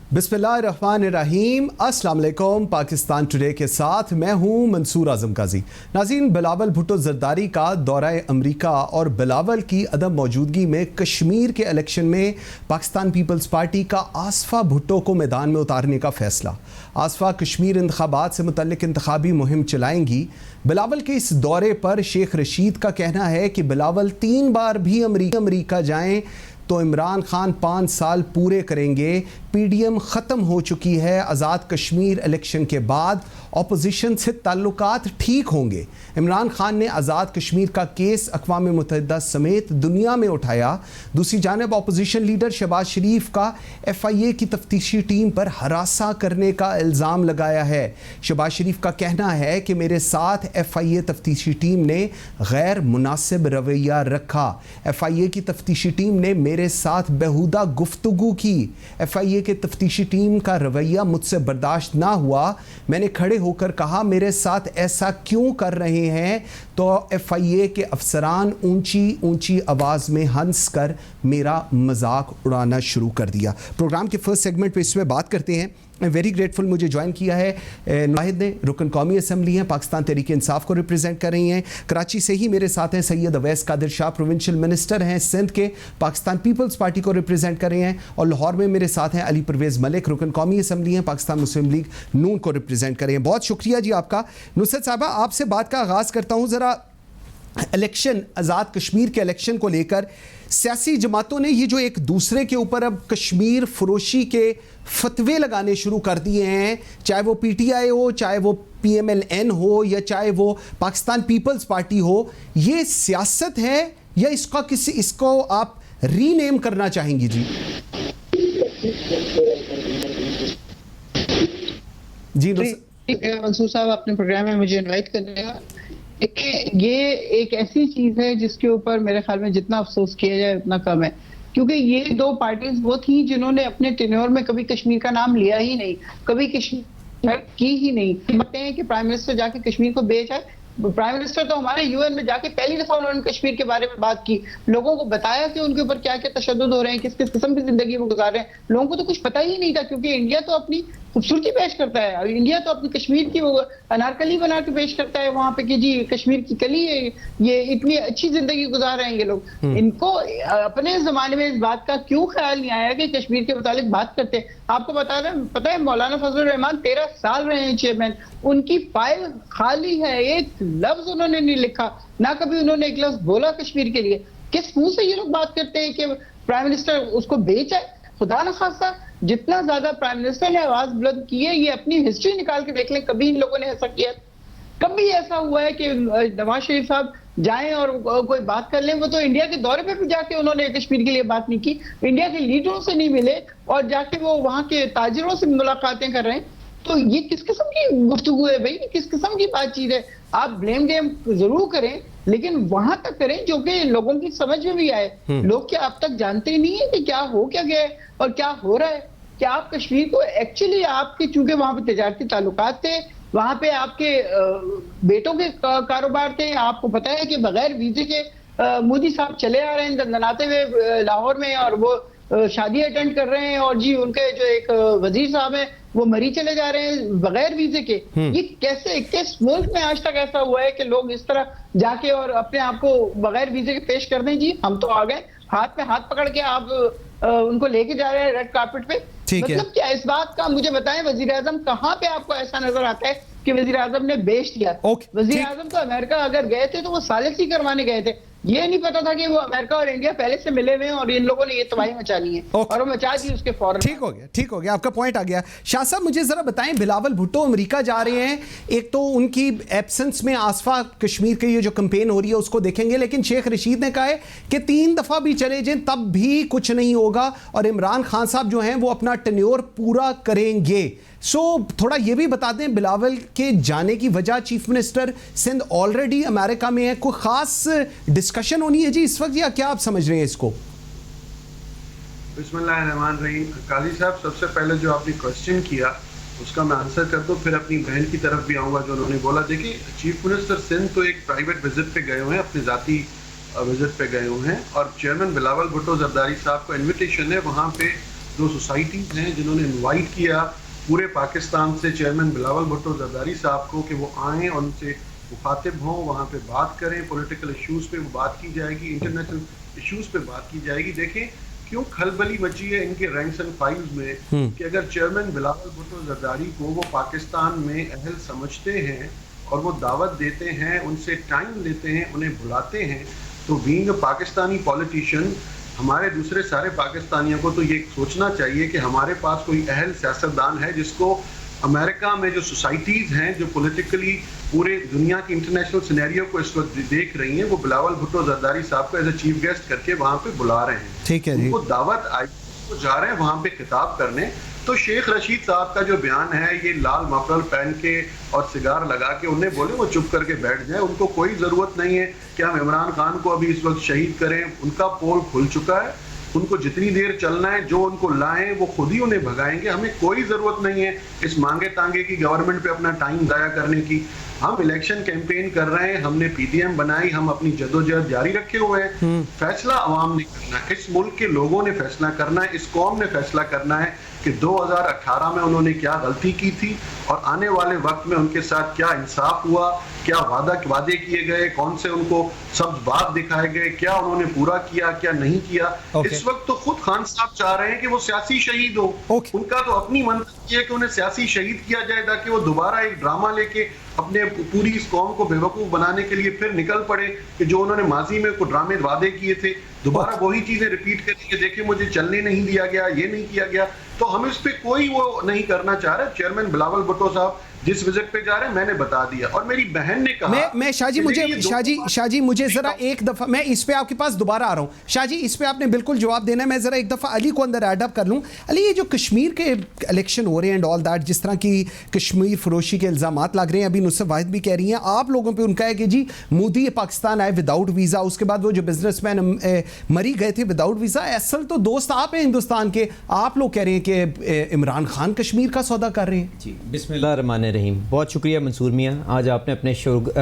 बिस्मिल्लाहिर्रहमानिर्रहीम, अस्सलाम वालेकुम। पाकिस्तान टुडे के साथ मैं हूं मंसूर आजम काजी। नाज़रीन, बिलावल भुट्टो जरदारी का दौरा अमरीका और बिलावल की अदम मौजूदगी में कश्मीर के इलेक्शन में पाकिस्तान पीपल्स पार्टी का आसफा भुट्टो को मैदान में उतारने का फैसला। आसफा कश्मीर इंतखाबात से मुतल्लिक इंतखाबी मुहिम चलाएंगी। बिलावल के इस दौरे पर शेख रशीद का कहना है कि बिलावल 3 बार भी अमरीका जाएं तो इमरान खान 5 साल पूरे करेंगे। पीडीएम ख़त्म हो चुकी है। आज़ाद कश्मीर इलेक्शन के बाद अपोजिशन से ताल्लुकात ठीक होंगे। इमरान खान ने आज़ाद कश्मीर का केस अक़वाम मुत्तहिदा समेत दुनिया में उठाया। दूसरी जानब अपोजिशन लीडर शहबाज शरीफ का FIA की तफ्तीशी टीम पर हरासा करने का इल्ज़ाम लगाया है। शहबाज शरीफ का कहना है कि मेरे साथ FIA तफ्तीशी टीम ने गैर मुनासिब रवैया रखा। FIA की तफ्तीशी टीम ने मेरे साथ बेहुदा गुफ्तगू की। FIA के तफ्तीशी टीम का रवैया मुझसे बर्दाश्त ना हुआ। मैंने खड़े होकर कहा, मेरे साथ ऐसा क्यों कर रहे हैं? तो FIA के अफसरान ऊंची ऊंची आवाज़ में हंस कर मेरा मजाक उड़ाना शुरू कर दिया। प्रोग्राम के फर्स्ट सेगमेंट पे इसमें बात करते हैं। वेरी ग्रेटफुल, मुझे ज्वाइन किया है नाहिद ने, रुकन कौमी असम्बली हैं, पाकिस्तान तहरीक इंसाफ को रिप्रेजेंट कर रही हैं। कराची से ही मेरे साथ हैं सैयद अवैस कादिर शाह, प्रोविंशियल मिनिस्टर हैं सिंध के, पाकिस्तान पीपल्स पार्टी को रिप्रेजेंट कर रहे हैं। और लाहौर में मेरे साथ हैं अली परवेज़ मलिक, रुकन कौमी असम्बली हैं, पाकिस्तान मुस्लिम लीग नून को रिप्रेजेंट कर रहे हैं। बहुत शुक्रिया जी आपका। नुसरत साहबा, आपसे बात का आगाज़ करता हूँ। ज़रा इलेक्शन, आज़ाद कश्मीर के इलेक्शन को लेकर सियासी जमातों ने ये जो एक दूसरे के ऊपर अब कश्मीर फरोशी के फतवे लगाने शुरू कर दिए हैं, चाहे वो PTI हो, चाहे वो PMLN हो, या चाहे वो पाकिस्तान पीपल्स पार्टी हो, ये सियासत है या इसको आप रीनेम करना चाहेंगी जी? जी मंसूर साहब, अपने प्रोग्राम में मुझे इनवाइट करने का। ये एक ऐसी चीज है जिसके ऊपर मेरे ख्याल में जितना अफसोस किया जाए उतना कम है, क्योंकि ये 2 पार्टीज वो थी जिन्होंने अपने टेन्योर में कभी कश्मीर का नाम लिया ही नहीं, कभी कश्मीर की ही नहीं। कहते हैं कि प्राइम मिनिस्टर जाके कश्मीर को बेच आए। प्राइम मिनिस्टर तो हमारे UN में जाके पहली दफा उन्होंने कश्मीर के बारे में बात की, लोगों को बताया कि उनके ऊपर क्या क्या तशद्दुद हो रहे हैं, किस किस किस्म की जिंदगी वो गुजार रहे हैं। लोगों को तो कुछ पता ही नहीं था, क्योंकि इंडिया तो अपनी खूबसूरती पेश करता है। इंडिया तो अपनी कश्मीर की वो अनारकली बना के पेश करता है वहां पे कि जी कश्मीर की कली है, ये इतनी अच्छी जिंदगी गुजार रहे हैं ये लोग। इनको अपने जमाने में इस बात का क्यों ख्याल नहीं आया कि कश्मीर के मुतालिक बात करते हैं? आपको पता है मौलाना फजलुर रहमान 13 साल रहे हैं चेयरमैन, उनकी फाइल खाली है, एक लफ्ज उन्होंने नहीं लिखा, ना कभी उन्होंने एक लफ्ज बोला कश्मीर के लिए। किस मुंह से ये लोग बात करते हैं कि प्राइम मिनिस्टर उसको बेच है? खुदा न खासा, जितना ज्यादा प्राइम मिनिस्टर ने आवाज बुलंद की है, ये अपनी हिस्ट्री निकाल के देख लें, कभी इन लोगों ने ऐसा किया? कभी ऐसा हुआ है कि नवाज शरीफ साहब जाएं और कोई बात कर लें? वो तो इंडिया के दौरे पे भी जाके उन्होंने कश्मीर के लिए बात नहीं की, इंडिया के लीडरों से नहीं मिले, और जाके वो वहां के ताजिरों से मुलाकातें कर रहे हैं। तो ये किस किस्म की गुफ्तगू है भाई? किस किस्म की बातचीत है? आप ब्लेम गेम जरूर करें, लेकिन वहां तक करें जो कि लोगों की समझ में भी आए। लोग क्या अब तक जानते नहीं है कि क्या हो क्या गया है और क्या हो रहा है? क्या आप कश्मीर को एक्चुअली, आपके चूंकि वहां पे तिजारती ताल्लुकात थे, वहां पे आपके बेटों के कारोबार थे, आपको पता है कि बगैर वीजे के मोदी साहब चले आ रहे हैं दंदनाते हुए लाहौर में, और वो शादी अटेंड कर रहे हैं, और जी उनके जो एक वजीर साहब हैं वो मरी चले जा रहे हैं बगैर वीजे के। ये कैसे, किस मुल्क में आज तक ऐसा हुआ है कि लोग इस तरह जाके और अपने आप को बगैर वीजे के पेश कर दें? जी हम तो आ गए, हाथ में हाथ पकड़ के आप उनको लेके जा रहे हैं रेड कार्पेट पे। मतलब क्या इस बात का मुझे बताएं, वजीर आजम कहाँ पे आपको ऐसा नजर आता है कि वजीर आजम ने बेच दिया? वजीर आजम तो अमेरिका अगर गए थे तो वो सालिसी करवाने गए थे, ये नहीं पता था कि वो अमेरिका और इंडिया पहले से मिले हुए हैं और इन लोगों ने ये तबाही मचानी है, और वो मचा दी उसके फौरन। ठीक हो गया, आपका पॉइंट आ गया। शाह साहब, मुझे जरा बताएं, बिलावल भुट्टो अमेरिका जा रहे हैं, एक तो उनकी एब्सेंस में आसफा कश्मीर की ये जो कैंपेन हो रही है उसको देखेंगे, लेकिन शेख रशीद ने कहा है कि 3 दफा भी चले जाएं तब भी कुछ नहीं होगा, और इमरान खान साहब जो हैं वो अपना टेन्योर पूरा करेंगे। थोड़ा ये भी बता दें, बिलावल के जाने की वजह, chief minister Sindh already America में है, कोई खास डिस्कशन होनी है जी इस वक्त, या क्या आप समझ रहे हैं इसको? बिस्मिल्लाहिर्रहमानिर्रहीम। काजी साहब, सबसे पहले जो आपने क्वेश्चन किया उसका मैं आंसर कर दूं, फिर अपनी बहन की तरफ भी आऊँगा जो उन्होंने बोला। देखिए, चीफ मिनिस्टर सिंध तो एक प्राइवेट विजिट पे गए हुए हैं, अपनी ज़ाती विजिट पे गए हुए हैं, और चेयरमैन बिलावल भुट्टो जरदारी साहब को इन्विटेशन है वहाँ पे जो सोसाइटीज हैं जिन्होंने इनवाइट किया पूरे पाकिस्तान से चेयरमैन बिलावल भुट्टो जरदारी साहब को कि वो आएँ और उनसे मुखातिब हों, वहाँ पे बात करें, पॉलिटिकल इश्यूज पे वो बात की जाएगी, इंटरनेशनल इश्यूज पे बात की जाएगी। देखें क्यों खलबली मची है इनके रैंक्स एंड फाइल्स में कि अगर चेयरमैन बिलावल भुट्टो जरदारी को वो पाकिस्तान में अहल समझते हैं और वो दावत देते हैं, उनसे टाइम लेते हैं, उन्हें बुलाते हैं, तो बीइंग अ पाकिस्तानी पॉलिटिशियन हमारे दूसरे सारे पाकिस्तानियों को तो ये सोचना चाहिए कि हमारे पास कोई अहल सियासतदान है जिसको अमेरिका में जो सोसाइटीज़ हैं जो पॉलिटिकली पूरे दुनिया की इंटरनेशनल सिनेरियो को इस वक्त देख रही हैं, वो बिलावल भुट्टो जरदारी साहब को एज ए चीफ गेस्ट करके वहाँ पे बुला रहे हैं। ठीक है जी। वो दावत आई, वो जा रहे हैं वहाँ पे खिताब करने। तो शेख रशीद साहब का जो बयान है, ये लाल मफरल पहन के और सिगार लगा के उन्हें बोले वो चुप करके बैठ जाए, उनको कोई ज़रूरत नहीं है कि हम इमरान खान को अभी इस वक्त शहीद करें। उनका पोल खुल चुका है, उनको जितनी देर चलना है, जो उनको लाएं वो खुद ही उन्हें भगाएंगे। हमें कोई ज़रूरत नहीं है इस मांगे तांगे की गवर्नमेंट पे अपना टाइम ज़ाया करने की। हम इलेक्शन कैंपेन कर रहे हैं, हमने पीटीएम बनाई, हम अपनी जदोजहद जारी रखे हुए हैं। फैसला अवाम ने करना है, इस मुल्क के लोगों ने फैसला करना है, इस कौम ने फैसला करना है कि 2018 में उन्होंने क्या गलती की थी और आने वाले वक्त में उनके साथ क्या इंसाफ हुआ, क्या वादे किए गए, कौन से उनको सब्ज बाग दिखाए गए, क्या उन्होंने पूरा किया, क्या नहीं किया। इस वक्त तो खुद खान साहब चाह रहे हैं कि वो सियासी शहीद हो। उनका तो अपनी मंतव्य है कि उन्हें सियासी शहीद किया जाए ताकि वो दोबारा एक ड्रामा लेके अपने पूरी इस कौम को बेवकूफ बनाने के लिए फिर निकल पड़े कि जो उन्होंने माजी में कुछ ड्रामे वादे किए थे दोबारा वही चीजें रिपीट करेंगे। देखिए मुझे चलने नहीं दिया गया, ये नहीं किया गया। तो हम इस पे कोई वो नहीं करना चाह रहे। चेयरमैन बिलावल भुट्टो साहब जिस विजिट पे जा रहे हैं मैंने बता दिया। और मेरी बहन ने कहा मैं शाहजी मुझे जरा एक दफा, मैं इस पे आपके पास दोबारा आ रहा हूं। शाहजी इस पे आपने बिल्कुल जवाब देना है। मैं जरा एक दफा अली को अंदर ऐड अप कर लूं। अली, ये जो कश्मीर के इलेक्शन हो रहे हैं एंड ऑल दैट, जिस तरह की कश्मीर फरोशी के इल्जामात लग रहे हैं, अभी नुसरत वाहिद भी कह रही हैं, आप लोगों पे उनका है कि जी मोदी पाकिस्तान आए विदाउट वीजा, उसके बाद वो जो बिजनेसमैन मरी गए थे विदाउट वीजा। असल तो दोस्त आप हैं हिंदुस्तान के, आप लोग कह रहे हैं कि इमरान खान कश्मीर का सौदा कर रहे हैं। जी, बिस्मिल्लाहिर्रहमानिर्रहीम। बहुत शुक्रिया मंसूर मियाँ, आज आपने अपने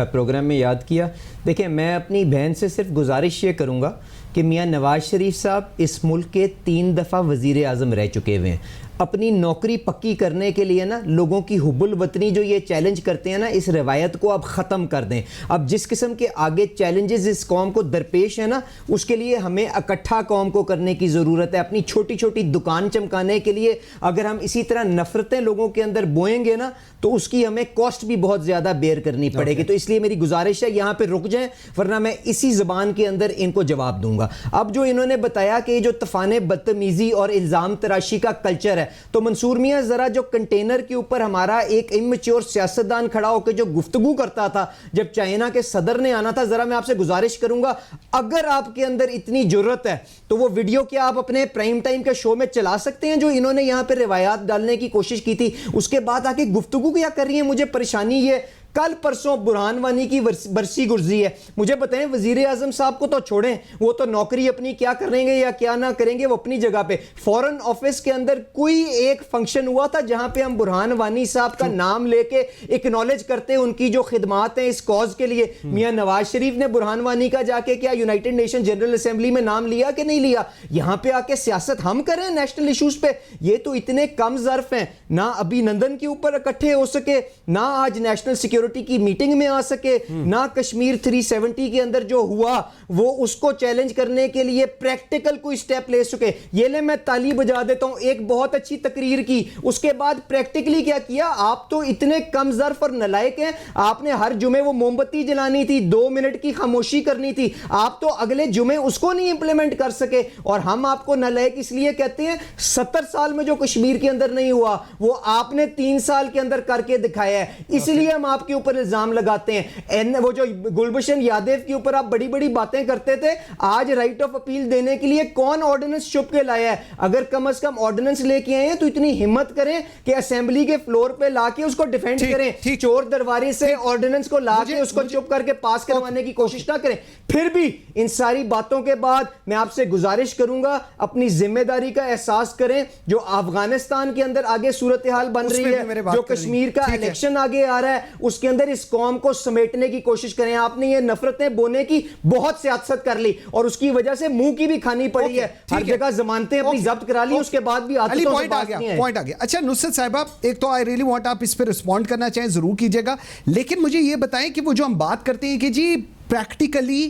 प्रोग्राम में याद किया। देखिए, मैं अपनी बहन से सिर्फ गुजारिश ये करूँगा कि मियाँ नवाज शरीफ साहब इस मुल्क के 3 दफ़ा वज़ीर आज़म रह चुके हुए हैं। अपनी नौकरी पक्की करने के लिए ना लोगों की हुब्बुल वतनी जो ये चैलेंज करते हैं ना, इस रवायत को अब ख़त्म कर दें। अब जिस किस्म के आगे चैलेंजेस इस कौम को दरपेश है ना, उसके लिए हमें इकट्ठा कौम को करने की ज़रूरत है। अपनी छोटी छोटी दुकान चमकाने के लिए अगर हम इसी तरह नफ़रतें लोगों के अंदर बोएंगे ना, तो उसकी हमें कॉस्ट भी बहुत ज़्यादा बेयर करनी पड़ेगी। तो इसलिए मेरी गुजारिश है यहाँ पर रुक जाएँ, वरना मैं इसी ज़बान के अंदर इनको जवाब दूंगा। अब जो इन्होंने बताया कि जो तूफ़ान बदतमीज़ी और इल्ज़ाम तराशी का कल्चर है, तो मंसूर मियाँ जरा जो कंटेनर के ऊपर हमारा एक इमेच्योर सियासतदान खड़ा होकर जो गुफ्तगू करता था जब चाइना के सदर ने आना था, जरा मैं आपसे गुजारिश करूंगा, अगर आपके अंदर इतनी जरूरत है तो वो वीडियो क्या आप अपने प्राइम टाइम के शो में चला सकते हैं जो इन्होंने यहां पर रिवायात डालने की कोशिश की थी। उसके बाद आके गुफ्तगू क्या कर रही है। मुझे परेशानी ये, कल परसों बुरहान वानी की बरसी गुजरी है। मुझे बताएं, वजीर आजम साहब को तो छोड़ें, वो तो नौकरी अपनी क्या करेंगे या क्या ना करेंगे वो अपनी जगह पे। फॉरेन ऑफिस के अंदर कोई एक फंक्शन हुआ था जहां पे हम बुरहान वानी साहब का नाम लेके एक्नॉलेज करते हैं उनकी जो खिदमात हैं इस कॉज के लिए। मियां नवाज शरीफ ने बुरहान वानी का जाके क्या यूनाइटेड नेशन जनरल असेंबली में नाम लिया कि नहीं लिया? यहां पे आके सियासत हम करें नेशनल इश्यूज पे? ये तो इतने कम ज़र्फ हैं, ना अभिनंदन के ऊपर इकट्ठे हो सके, ना आज नेशनल सिक्योरिटी की मीटिंग में आ सके, ना कश्मीर 370 के अंदर जो हुआ वो उसको चैलेंज करने के लिए प्रैक्टिकल कोई स्टेप ले सके। ये ले मैं ताली बजा देता हूं, एक बहुत अच्छी तकरीर की, उसके बाद प्रैक्टिकली क्या किया? आप तो इतने कम ज़र्फ और नालायक हैं, आपने हर जुमे वो मोमबत्ती जलानी थी, 2 मिनट की खामोशी करनी थी, आप तो अगले जुमे उसको नहीं इंप्लीमेंट कर सके। और हम आपको नालायक इसलिए कहते हैं, 70 साल में जो कश्मीर के अंदर नहीं हुआ वो आपने 3 साल के अंदर करके दिखाया है, इसलिए हम आपके ऊपर इल्जाम लगाते हैं। वो जो गुलबशन यादव के ऊपर आप बड़ी बड़ी बातें करते थे, आज राइट ऑफ अपील देने के लिए कौन ऑर्डिनेंस छुप के लाया है? अगर कम से कम ऑर्डिनेंस लेके आए हैं तो इतनी हिम्मत करें कि असेंबली के फ्लोर पे लाके उसको डिफेंड करें। चोर दरबारी से ऑर्डिनेंस को लाके उसको चुप करके पास करवाने की कोशिश ना करें। फिर भी इन सारी बातों के बाद मैं आपसे गुजारिश करूंगा, अपनी जिम्मेदारी का एहसास करें। जो अफगानिस्तान के अंदर आगे सूरत हाल बन रही है, जो कश्मीर का इलेक्शन आगे आ रहा है, उसके उसके अंदर इस कौम को समेटने की कोशिश करें। आपने ये नफरतें बोने की बहुत सियासत कर ली और उसकी वजह से मुंह की भी खानी पड़ी है। हर जगह जमानतें अपनी जब्त करा ली, उसके बाद भी पॉइंट आ गया। अच्छा नुसरत साहिबा, एक तो आई रियली वांट आप इस पर रिस्पॉन्ड करना चाहें जरूर कीजिएगा, लेकिन मुझे ये बताएं कि वो जो हम बात करते हैं कि जी प्रैक्टिकली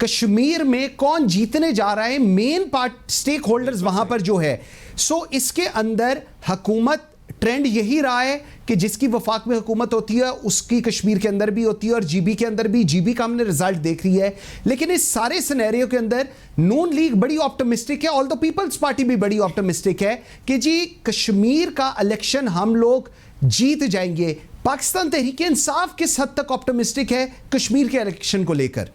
कश्मीर में कौन जीतने जा रहा है, मेन पार्ट स्टेक होल्डर्स वहां पर जो है, सो इसके अंदर हुकूमत ट्रेंड यही रहा है कि जिसकी वफाक में हुकूमत होती है उसकी कश्मीर के अंदर भी होती है और जीबी के अंदर भी। जीबी का हमने रिजल्ट देख रही है, लेकिन इस सारे सिनेरियो के अंदर नून लीग बड़ी ऑप्टिमिस्टिक है, ऑल द पीपल्स पार्टी भी बड़ी ऑप्टिमिस्टिक है कि जी कश्मीर का इलेक्शन हम लोग जीत जाएंगे। पाकिस्तान तहरीक इंसाफ किस हद तक ऑप्टिमिस्टिक है कश्मीर के इलेक्शन को लेकर?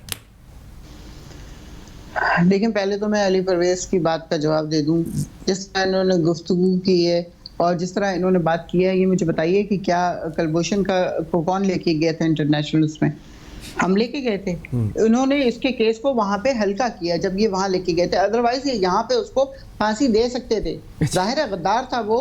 देखिए, पहले तो मैं अली परवेज की बात का जवाब दे दूं। जिस तरह इन्होंने गुफ्तगू की है और जिस तरह इन्होंने बात की है, ये मुझे बताइए कि क्या कुलभूषण को कौन लेके गया था इंटरनेशनल उसमें? हम लेके गए थे। उन्होंने इसके केस को वहां पे हल्का किया जब ये वहां लेके गए थे, अदरवाइज ये यहाँ पे उसको फांसी दे सकते थे। जाहिर है गद्दार था वो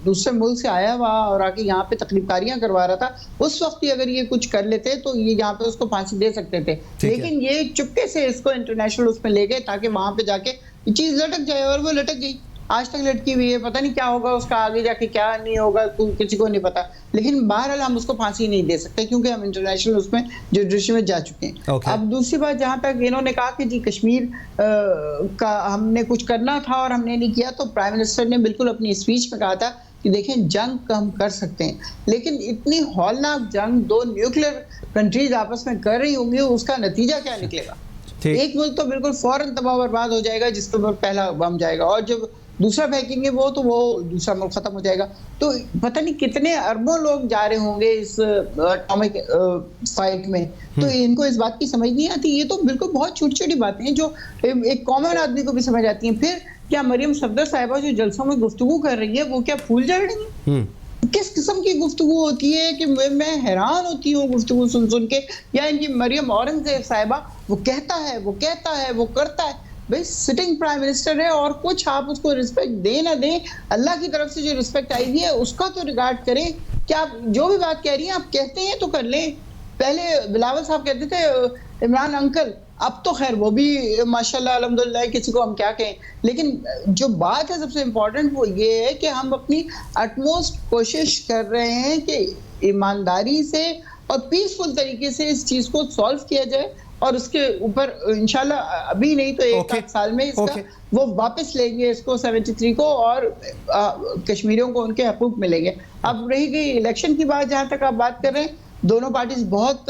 दूसरे मुल्क से आया हुआ और आके यहाँ पे तकलीफकारियां करवा रहा था। उस वक्त ही अगर ये कुछ कर लेते तो ये यहाँ पे उसको फांसी दे सकते थे, लेकिन ये चुपके से इसको इंटरनेशनल उसमें ले गए ताकि वहां पे जाके ये चीज लटक जाए, और वो लटक गई। आज तक लटकी हुई है, पता नहीं क्या होगा उसका आगे जाके, क्या नहीं होगा किसी को नहीं पता। लेकिन बहरहाल हम उसको फांसी नहीं दे सकते क्योंकि हम इंटरनेशनल उसमें जुडिशरी में जा चुके हैं। अब दूसरी बात, जहां तक इन्होंने कहा कि जी कश्मीर का हमने कुछ करना था और हमने नहीं किया, तो प्राइम मिनिस्टर ने बिल्कुल अपनी स्पीच में कहा था कि देखें जंग हम कर सकते हैं, लेकिन इतनी हौलनाक जंग दो न्यूक्लियर कंट्रीज आपस में कर रही होंगी, उसका नतीजा क्या निकलेगा? एक मुल्क तो बिल्कुल फौरन तबाह बर्बाद हो जाएगा जिसके ऊपर पहला बम जाएगा, और जब दूसरा फेंकेंगे वो दूसरा मुल्क खत्म हो जाएगा। तो पता नहीं कितने अरबों लोग जा रहे होंगे इस एटॉमिक फाइट में, तो इनको इस बात की समझ नहीं आती। ये तो बिल्कुल बहुत छोटी छोटी बातें हैं जो एक कॉमन आदमी को भी समझ आती हैं। फिर क्या मरियम सफदर साहिबा जो जलसों में गुफ्तगू कर रही है वो क्या फूल झड़ रही है? किस किस्म की गुफ्तगू होती है कि मैं हैरान होती हूँ गुफ्तगू सुन सुन के। या इनकी मरियम औरंगजेब साहिबा, वो कहता है वो करता है। भाई सिटिंग प्राइम मिनिस्टर है, और कुछ आप उसको रिस्पेक्ट दें ना दें, अल्लाह की तरफ से जो रिस्पेक्ट आई हुई है उसका तो रिगार्ड करें। क्या आप जो भी बात कह रही हैं आप कहते हैं तो कर लें। पहले बिलावल साहब कहते थे इमरान अंकल, अब तो खैर वो भी माशाल्लाह अल्हम्दुलिल्लाह, किसी को हम क्या कहें। लेकिन जो बात है सबसे इम्पोर्टेंट वो ये है कि हम अपनी अटमोस्ट कोशिश कर रहे हैं कि ईमानदारी से और पीसफुल तरीके से इस चीज को सॉल्व किया जाए, और उसके ऊपर इंशाल्लाह अभी नहीं तो एक साल में इसका वो वापस लेंगे इसको 73 को, और कश्मीरियों को उनके हकूक मिलेंगे। अब रही गई इलेक्शन की बात, जहां तक आप बात कर रहे हैं, दोनों पार्टीज बहुत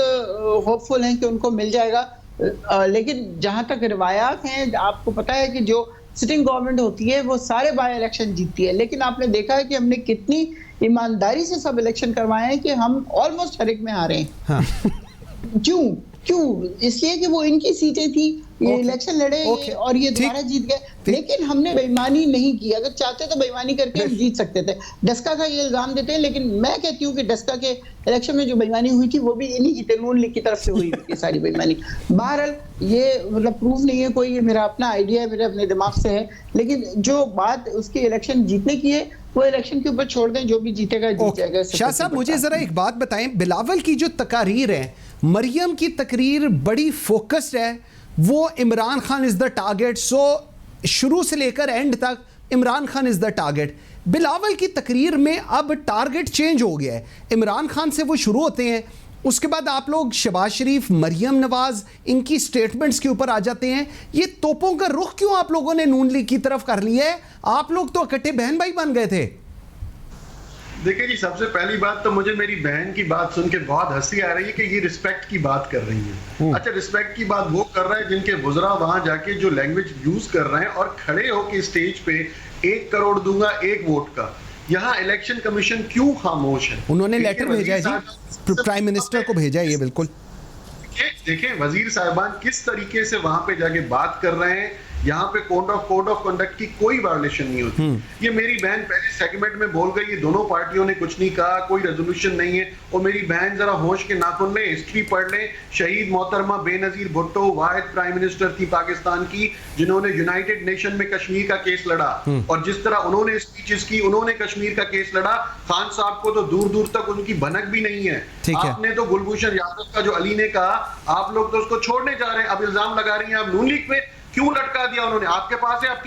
होपफुल हैं कि उनको मिल जाएगा। लेकिन जहां तक रिवायात हैं, आपको पता है कि जो सिटिंग गवर्नमेंट होती है वो सारे बाय इलेक्शन जीतती है, लेकिन आपने देखा है कि हमने कितनी ईमानदारी से सब इलेक्शन करवाए हैं कि हम ऑलमोस्ट हर एक में आ रहे हैं। हाँ। क्यों? इसलिए कि वो इनकी सीटें थी, ये इलेक्शन लड़े और ये दोबारा जीत गए। लेकिन हमने बेईमानी नहीं की। अगर चाहते तो बेईमानी करके हम जीत सकते थे। डस्का का ये इल्जाम देते हैं, लेकिन मैं कहती हूँ कि डस्का के इलेक्शन में जो बेईमानी हुई थी वो भी इन्हीं की नून लीग की तरफ से हुई थी सारी बेईमानी। बहरहाल ये मतलब प्रूफ नहीं है कोई, ये मेरा अपना आइडिया है, मेरे अपने दिमाग से है। लेकिन जो बात उसके इलेक्शन जीतने की है वो इलेक्शन के ऊपर छोड़ दें, जो भी जीतेगा जीत जाएगा। शाह साहब मुझे जरा एक बात बताएं, बिलावल की जो तकारीर है, मरियम की तकरीर बड़ी फोकस्ड है, वो Imran Khan is the target, so शुरू से लेकर एंड तक Imran Khan is the target. Bilawal की तकरीर में अब टारगेट चेंज हो गया है, इमरान खान से वो शुरू होते हैं, उसके बाद आप लोग शहबाज शरीफ, मरियम नवाज, इनकी स्टेटमेंट्स के ऊपर आ जाते हैं। ये तोपों का रुख क्यों आप लोगों ने नून लीग की तरफ कर लिया है? आप लोग तो इकट्ठे बहन भाई बन गए थे। देखिए जी, सबसे पहली बात तो मुझे मेरी बहन की बात सुन के बहुत हंसी आ रही है कि ये रिस्पेक्ट की बात कर रही है। अच्छा, रिस्पेक्ट की बात वो कर रहा है जिनके वुज़रा वहां जाके जो लैंग्वेज यूज कर रहे हैं और खड़े होके स्टेज पे 1 करोड़ दूंगा 1 वोट का। यहाँ इलेक्शन कमीशन क्यों खामोश है? उन्होंने लेटर भेजा है जी, प्राइम मिनिस्टर को भेजा है ये। बिल्कुल देखें वजीर साहबान किस तरीके से वहां पे जाके बात कर रहे हैं यहाँ पे कोड ऑफ कंडक्ट की कोई वायलेशन नहीं होती। ये मेरी बहन पहले सेगमेंट में बोल गई, ये दोनों पार्टियों ने कुछ नहीं कहा, कोई रेजोल्यूशन नहीं है। और मेरी बहन जरा होश के नाखून ले, हिस्ट्री पढ़ ले। शहीद मोहतरमा बेनजीर भुट्टो वाहिद प्राइम मिनिस्टर थी पाकिस्तान की जिन्होंने यूनाइटेड नेशन में कश्मीर का केस लड़ा, और जिस तरह उन्होंने स्पीचेस की, उन्होंने कश्मीर का केस लड़ा। खान साहब को तो दूर दूर तक उनकी भनक भी नहीं है। आपने तो गुलभूषण यादव का जो अली ने कहा, आप लोग तो उसको छोड़ने जा रहे हैं, अब इल्जाम लगा रही हैं आप नून लीग पे। क्यों लटका दिया उन्होंने? आपके पास है, आप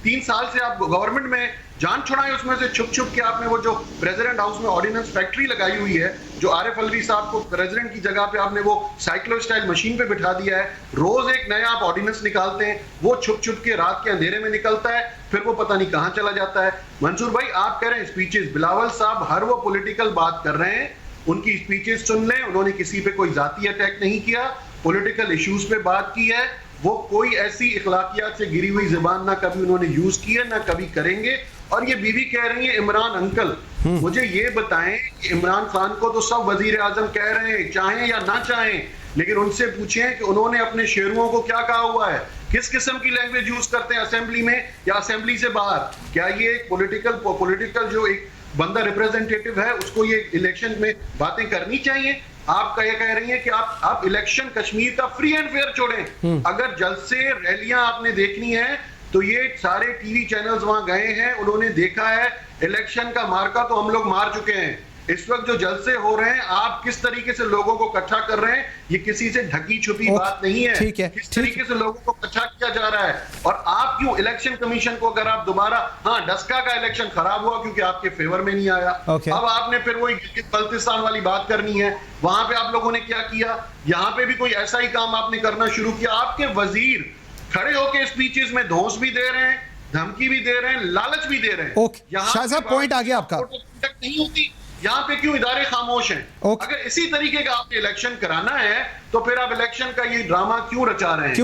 3 साल से आप गवर्नमेंट में, जान छुड़ाएं उसमें से छुप छुप के। आपने वो जो प्रेसिडेंट हाउस में ऑर्डिनेंस फैक्ट्री लगाई हुई है, जो आरिफ अलवी साहब को प्रेसिडेंट की जगह पे आपने वो साइक्लो स्टाइल मशीन पे बिठा दिया है। रोज एक नया आप ऑर्डिनेंस निकालते हैं, वो छुप छुप के रात के अंधेरे में निकलता है, फिर वो पता नहीं कहां चला जाता है। मंसूर भाई, आप कह रहे हैं स्पीचेस, बिलावल साहब हर वो पॉलिटिकल बात कर रहे हैं, उनकी स्पीचेस सुन लें। उन्होंने किसी पे कोई जाती अटैक नहीं किया, पॉलिटिकल इश्यूज पे बात की है। वो कोई ऐसी इखलाकियात से गिरी हुई जुबान ना कभी उन्होंने यूज की है, ना कभी करेंगे। और ये बीवी कह रही है इमरान अंकल, मुझे ये बताएं कि इमरान खान को तो सब वजीर आजम कह रहे हैं, चाहें या ना चाहें, लेकिन उनसे पूछें कि उन्होंने अपने शेरुओं को क्या कहा हुआ है, किस किस्म की लैंग्वेज यूज करते हैं असेंबली में या असेंबली से बाहर। क्या ये पॉलिटिकल जो एक बंदा रिप्रेजेंटेटिव है उसको ये इलेक्शन में बातें करनी चाहिए? आप ये कह रही हैं कि आप इलेक्शन कश्मीर का फ्री एंड फेयर छोड़ें। अगर जलसे रैलियां आपने देखनी है तो ये सारे टीवी चैनल्स वहां गए हैं, उन्होंने देखा है। इलेक्शन का मार्का तो हम लोग मार चुके हैं। इस वक्त जो जलसे हो रहे हैं, आप किस तरीके से लोगों को इकट्ठा कर रहे हैं, ये किसी से ढकी छुपी बात नहीं है। ठीक है, किस तरीके से लोगों को इकट्ठा किया जा रहा है। और आप क्यों इलेक्शन कमीशन को, अगर आप दोबारा, हाँ डस्का का इलेक्शन खराब हुआ क्योंकि आपके फेवर में नहीं आया, अब आपने फिर वही बल्तिस्तान वाली बात करनी है। वहां पे आप लोगों ने क्या किया? यहाँ पे भी कोई ऐसा ही काम आपने करना शुरू किया। आपके वजीर खड़े होकर स्पीचेस में धौंस भी दे रहे हैं, धमकी भी दे रहे हैं, लालच भी दे रहे हैं। शाह साहब, पॉइंट आ गया आपका। नहीं होती यहाँ पे, क्यों इदारे खामोश हैं? अगर इसी तरीके का आपने इलेक्शन कराना है तो फिर आप इलेक्शन का ये ड्रामा क्यों रचा रहे हैं?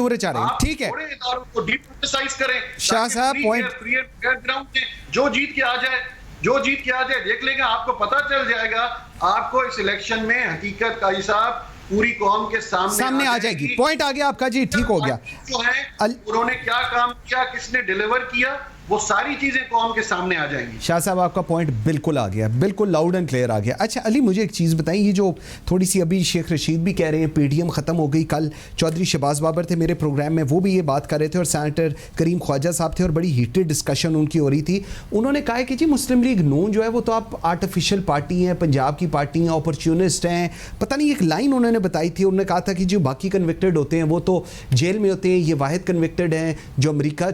ठीक है, थोड़े इदारों को डिपोलिटिसाइज करें। शाह साहब, point, free and fair ground पे जो जीत के आ जाए देख लेगा, आपको पता चल जाएगा। आपको इस इलेक्शन में हकीकत काजी साहब पूरी कौम के सामने आ जाएगी। पॉइंट आ गया आपका जी, ठीक हो गया। जो है उन्होंने क्या काम किया, किसने डिलीवर किया, वो सारी चीजें कौम के सामने आ जाएंगी। शाह साहब, आपका पॉइंट बिल्कुल आ गया, बिल्कुल लाउड एंड क्लियर आ गया। अच्छा अली, मुझे एक चीज़ बताइए, ये जो थोड़ी सी अभी शेख रशीद भी कह रहे हैं पीडीएम ख़त्म हो गई, कल चौधरी शहबाज बाबर थे मेरे प्रोग्राम में, वो भी ये बात कर रहे थे, और सेनेटर करीम ख्वाजा साहब थे, और बड़ी हीटेड डिस्कशन उनकी हो रही थी। उन्होंने कहा कि जी मुस्लिम लीग नून जो है वो तो आप आर्टिफिशियल पार्टी हैं, पंजाब की पार्टी हैं, अपॉर्चुनिस्ट हैं, पता नहीं एक लाइन उन्होंने बताई थी। उन्होंने कहा था कि जो बाकी कन्विक्टेड होते हैं वो तो जेल में होते हैं, ये वाहिद कन्विक्टेड हैं जो अमेरिका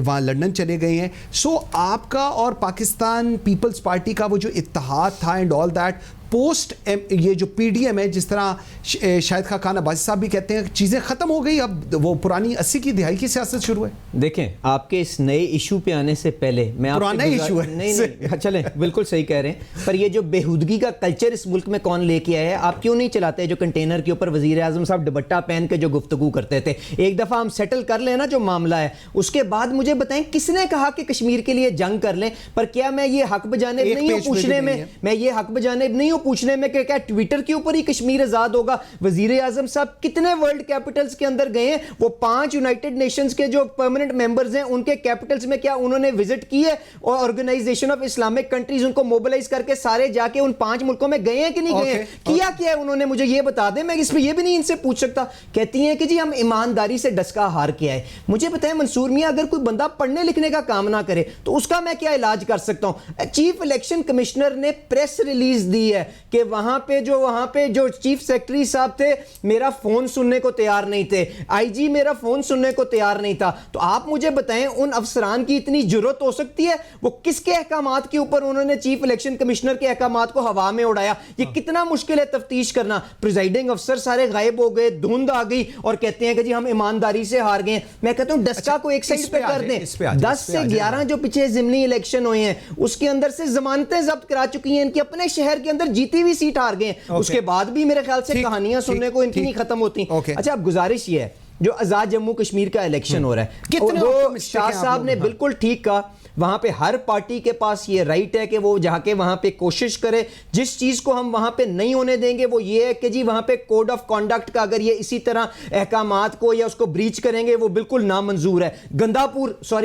वहाँ लंदन चले गए हैं। सो आपका और पाकिस्तान पीपल्स पार्टी का वो जो इत्तेहाद था एंड ऑल दैट, पोस्ट ये जो पीडीएम है, जिस तरह शाहिद खान अब्बासी साहब भी कहते हैं, चीज़ें ख़त्म हो गई, अब वो पुरानी 80 की दिहाई की सियासत शुरू है। देखें, आपके इस नए इशू पे आने से पहले मैं पुराना इशू है, नहीं चलें, बिल्कुल सही कह रहे हैं, पर ये जो बेहुदगी का कल्चर इस मुल्क में कौन लेके आया है? आप क्यों नहीं चलाते जो कंटेनर के ऊपर वजीर आजम साहब दुपट्टा पहन के जो गुफ्तगू करते थे? एक दफ़ा हम सेटल कर लेना जो मामला है, उसके बाद मुझे बताएं किसने कहा कि कश्मीर के लिए जंग कर लें? पर क्या मैं ये हक बजानिब नहीं हूँ पूछने में, मैं ये हक बजानिब नहीं हूँ पूछने में कि क्या ट्विटर के ऊपर ही कश्मीर आजाद होगा? वजीर आजम साहब कितने वर्ल्ड कैपिटल्स के अंदर गए हैं? वो 5 यूनाइटेड नेशंस के जो परमानेंट मेंबर्स हैं उनके कैपिटल्स में क्या उन्होंने विजिट की है? और ऑर्गेनाइजेशन ऑफ इस्लामिक कंट्रीज उनको मोबिलाइज करके सारे जाके उन 5 मुल्कों में गए हैं कि नहीं गए हैं? किया क्या है उन्होंने? मुझे ये बता दें, मैं इसमें ये भी नहीं इनसे पूछ सकता। कहती हैं कि जी हम ईमानदारी से डस्का हार के आए। मुझे बताएं मंसूर मियां, अगर कोई बंदा पढ़ने लिखने का काम ना करे तो उसका मैं क्या इलाज कर सकता हूं? चीफ इलेक्शन कमिश्नर ने प्रेस रिलीज दी है कि वहां पे जो चीफ सेक्रेटरी साहब थे मेरा फोन सुनने को तैयार नहीं थे, आईजी मेरा फोन सुनने को तैयार नहीं था। तो आप मुझे बताएं, उन अफसरान की इतनी जरूरत हो सकती है? वो किसके अहकामात के ऊपर उन्होंने चीफ इलेक्शन कमिश्नर के अहकामात को हवा में उड़ाया? ये कितना मुश्किल है तफ्तीश करना। प्रिजाइडिंग अफसर सारे गायब हो गए, धुंध आ गई, और कहते हैं कि जी हम ईमानदारी से हार गए। मैं कहता हूं डस्का को एक साइड पे कर दें। 10 से 11 जो पीछे जिमनी इलेक्शन हुए हैं उसके अंदर से जमानतें जब्त करा चुकी हैं, इनके अपने शहर के अंदर जीती हुई सीट हार गए। उसके बाद भी मेरे ख्याल से कहानियां सुनने को इनकी नहीं खत्म होती। अच्छा, अब गुजारिश ये है, जो आजाद जम्मू कश्मीर का इलेक्शन हो रहा है, वो शाह साहब ने बिल्कुल ठीक कहा, वहां पे हर पार्टी के पास ये राइट है कि वो जाके वहां पे कोशिश करे। जिस चीज को हम वहां पे नहीं होने देंगे वो ये है कि जी वहां पे कोड ऑफ कॉन्डक्ट का अगर ये इसी तरह अहकामात को या उसको ब्रीच करेंगे वो बिल्कुल नामंजूर है।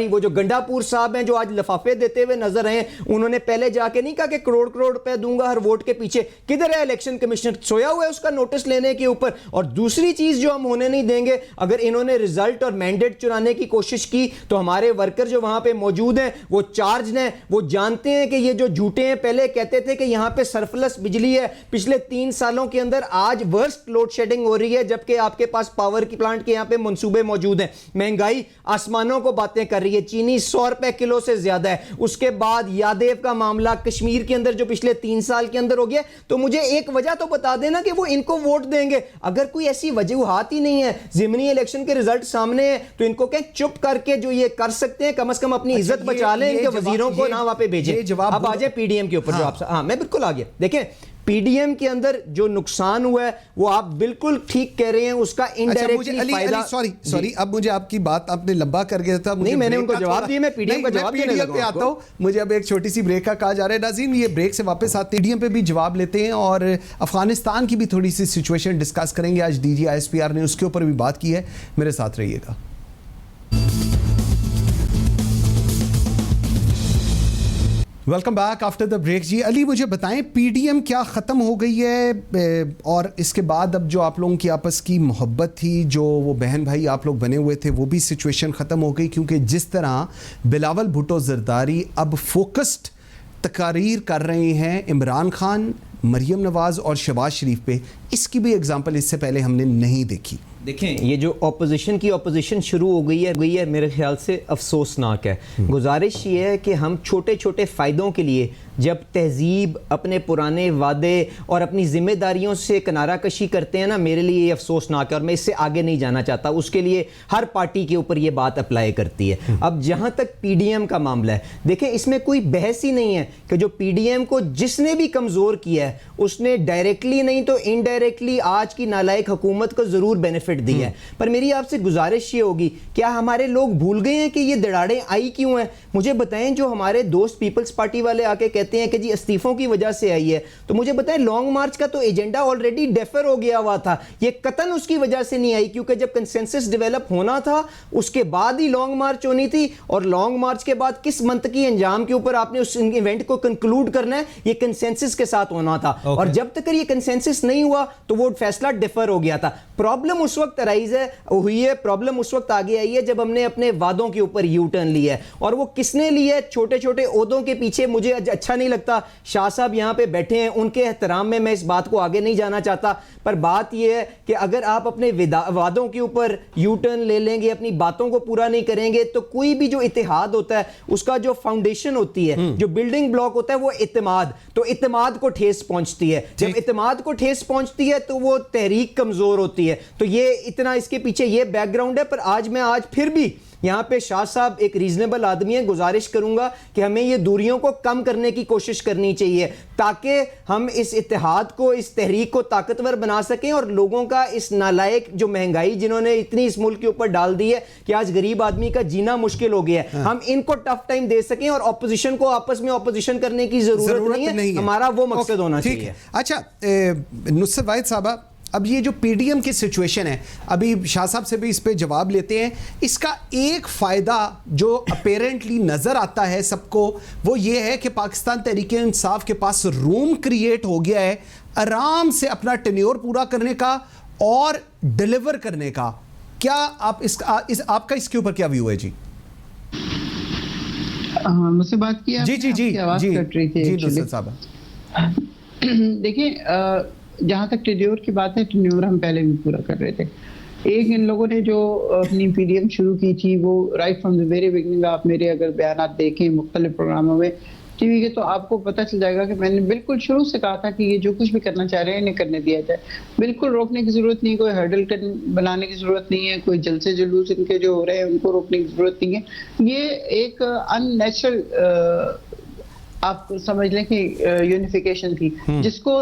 वो जो गंडापुर साहब हैं जो आज लिफाफे देते हुए नजर आए, उन्होंने पहले जाके नहीं कहा कि करोड़ करोड़ रुपए दूंगा हर वोट के पीछे। किधर है इलेक्शन कमिश्नर? सोया हुआ है उसका नोटिस लेने के ऊपर। और दूसरी चीज जो हम होने नहीं देंगे, अगर इन्होंने रिजल्ट और मैंडेट चुराने की कोशिश की तो हमारे वर्कर जो वहां पे मौजूद हैं वो चार्ज हैं, वो जानते हैं कि ये जो झूठे हैं, पहले कहते थे कि यहां पे सरप्लस बिजली है, पिछले 3 सालों के अंदर आज वर्स्ट लोड शेडिंग हो रही है, जबकि आपके पास पावर की प्लांट के यहां पे मंसूबे मौजूद हैं। महंगाई आसमानों को बातें कर रही है, चीनी 100 रुपए किलो से ज्यादा है। उसके बाद यादेव का मामला कश्मीर के अंदर जो पिछले 3 साल के अंदर हो गया। तो मुझे एक वजह तो बता देना कि वो इनको वोट देंगे। अगर कोई ऐसी वजूहात ही नहीं है, ज़िमनी इलेक्शन के रिजल्ट सामने है, तो इनको क्या चुप करके जो ये कर सकते हैं, कम से कम अपनी इज्जत बचा लें, इनके वजीरों को ना वहां पे भेजें। अब आ जाए पीडीएम के ऊपर। जो आप मैं बिल्कुल आ गया। देखें पीडीएम के अंदर जो नुकसान हुआ है वो आप बिल्कुल ठीक कह रहे हैं, उसका इनडायरेक्टली फायदा। सॉरी अब मुझे आपकी बात आपने लंबा कर गया था। नहीं, मैंने उनको जवाब दिया, मैं पीडीएम का जवाब देने लगा। आता हूं, मुझे अब एक छोटी सी ब्रेक का कहा जा रहा है। नाज़रीन, ये ब्रेक से वापस आते पीडीएम पे भी जवाब लेते हैं और अफगानिस्तान की भी थोड़ी सी सिचुएशन डिस्कस करेंगे। आज डीजी आईएसपीआर ने उसके ऊपर भी बात की है। मेरे साथ रहिएगा। Welcome back after the break. जी अली, मुझे बताएं पीडीएम क्या ख़त्म हो गई है और इसके बाद अब जो आप लोगों की आपस की मोहब्बत थी, जो वो बहन भाई आप लोग बने हुए थे, वो भी सिचुएशन ख़त्म हो गई? क्योंकि जिस तरह बिलावल भुट्टो जरदारी अब फोकस्ड तकारीर कर रहे हैं इमरान खान, मरियम नवाज़ और शहबाज शरीफ पे, इसकी भी एग्जाम्पल इससे पहले हमने नहीं देखी। देखें, ये जो ऑपोजिशन शुरू हो गई है मेरे ख्याल से अफसोसनाक है। गुजारिश ये है कि हम छोटे छोटे फ़ायदों के लिए जब तहजीब, अपने पुराने वादे और अपनी जिम्मेदारियों से किनारा कशी करते हैं ना, मेरे लिए ये अफसोसनाक है और मैं इससे आगे नहीं जाना चाहता। उसके लिए हर पार्टी के ऊपर ये बात अप्लाई करती है। अब जहाँ तक पीडीएम का मामला है, देखें इसमें कोई बहस ही नहीं है कि जो पीडीएम को जिसने भी कमज़ोर किया है उसने डायरेक्टली नहीं तो इनडायरेक्टली आज की नालायक हुकूमत को ज़रूर बेनिफिट दिया है। पर मेरी आपसे गुजारिश ये होगी, क्या हमारे लोग भूल गए हैं कि ये दराड़ें आई क्यों हैं? मुझे बताएं, जो हमारे दोस्त पीपल्स पार्टी वाले आके कहते हैं कि जी इस्तीफों की वजह से आई है, तो मुझे बताएं लॉन्ग मार्च का तो एजेंडा ऑलरेडी डेफर हो गया हुआ था। ये कतन उसकी वजह से नहीं आई, क्योंकि जब कंसेंसस डेवलप होना था उसके बाद ही लॉन्ग मार्च होनी थी, और लॉन्ग मार्च के बाद किस मंतकी अंजाम के ऊपर आपने उस इवेंट को कंक्लूड करना है, ये कंसेंसस के साथ होना था। और जब तक ये कंसेंसस नहीं हुआ तो वो फैसला डेफर हो गया था। प्रॉब्लम उस वक्त हुई है, प्रॉब्लम उस वक्त आगे आई है जब हमने अपने वादों के ऊपर यू टर्न लिया है। और वो किसने लिया है? छोटे छोटे ओहदों के पीछे। मुझे अच्छा नहीं लगता, शाह साहब यहां पे बैठे हैं, उनके एहतराम में मैं इस बात को आगे नहीं जाना चाहता, पर बात यह है कि अगर आप अपने वादों के ऊपर यू टर्न ले लेंगे, अपनी बातों को पूरा नहीं करेंगे, तो कोई भी जो इत्तेहाद होता है उसका जो फाउंडेशन होती है, जो बिल्डिंग ब्लॉक होता है, वो इत्तेमाद, तो इत्तेमाद को ठेस पहुंचती है। जब इत्तेमाद को ठेस पहुंचती है तो वो तहरीक कमजोर होती है। तो ये इतना इसके पीछे ये बैकग्राउंड है। पर आज फिर भी यहां पे शाह साहब एक रीजनेबल आदमी है, गुजारिश करूंगा कि हमें ये दूरियों को कम करने की कोशिश करनी चाहिए, ताकि हम इस इत्तेहाद को, इस तहरीक को ताकतवर बना सकें और लोगों का इस नालायक जो महंगाई जिन्होंने इतनी इस मुल्क के ऊपर डाल दी है कि आज गरीब आदमी का जीना मुश्किल हो गया है, हम इनको टफ टाइम दे सकें। और ऑपोजिशन को आपस में ऑपोजिशन करने की जरूरत नहीं है, हमारा वो मकसद होना चाहिए। अच्छा नुसरत वाहिद साहब, अब ये जो पीडीएम की सिचुएशन है, अभी शाह साहब से भी इस पे जवाब लेते हैं, इसका एक फ़ायदा जो अपेरेंटली नज़र आता है सबको, वो ये है कि पाकिस्तान तहरीक इंसाफ के पास रूम क्रिएट हो गया है आराम से अपना टेन्योर पूरा करने का और डिलीवर करने का। क्या आप आपका इसके ऊपर क्या व्यू है? जी मुझसे बात की जी जी जी आवाज कट रही थी नुसरत साहब। देखिए, जहाँ तक टेन्योर की बात है, टेन्योर हम पहले भी पूरा कर रहे थे। एक इन लोगों ने जो अपनी पीडीएम शुरू की थी, वो right from the very beginning, आप मेरे अगर बयान देखें मुख्तलिफ प्रोग्रामों में टीवी के, तो आपको पता चल जाएगा कि मैंने बिल्कुल शुरू से कहा था कि ये जो कुछ भी करना चाह रहे हैं इन्हें करने दिया जाए। बिल्कुल रोकने की जरूरत नहीं, कोई हर्डल बनाने की जरूरत नहीं है, कोई जलसे जुलूस इनके जो हो रहे हैं उनको रोकने की जरूरत नहीं है। ये एक अननेचुरल आप समझ लें कि यूनिफिकेशन थी, जिसको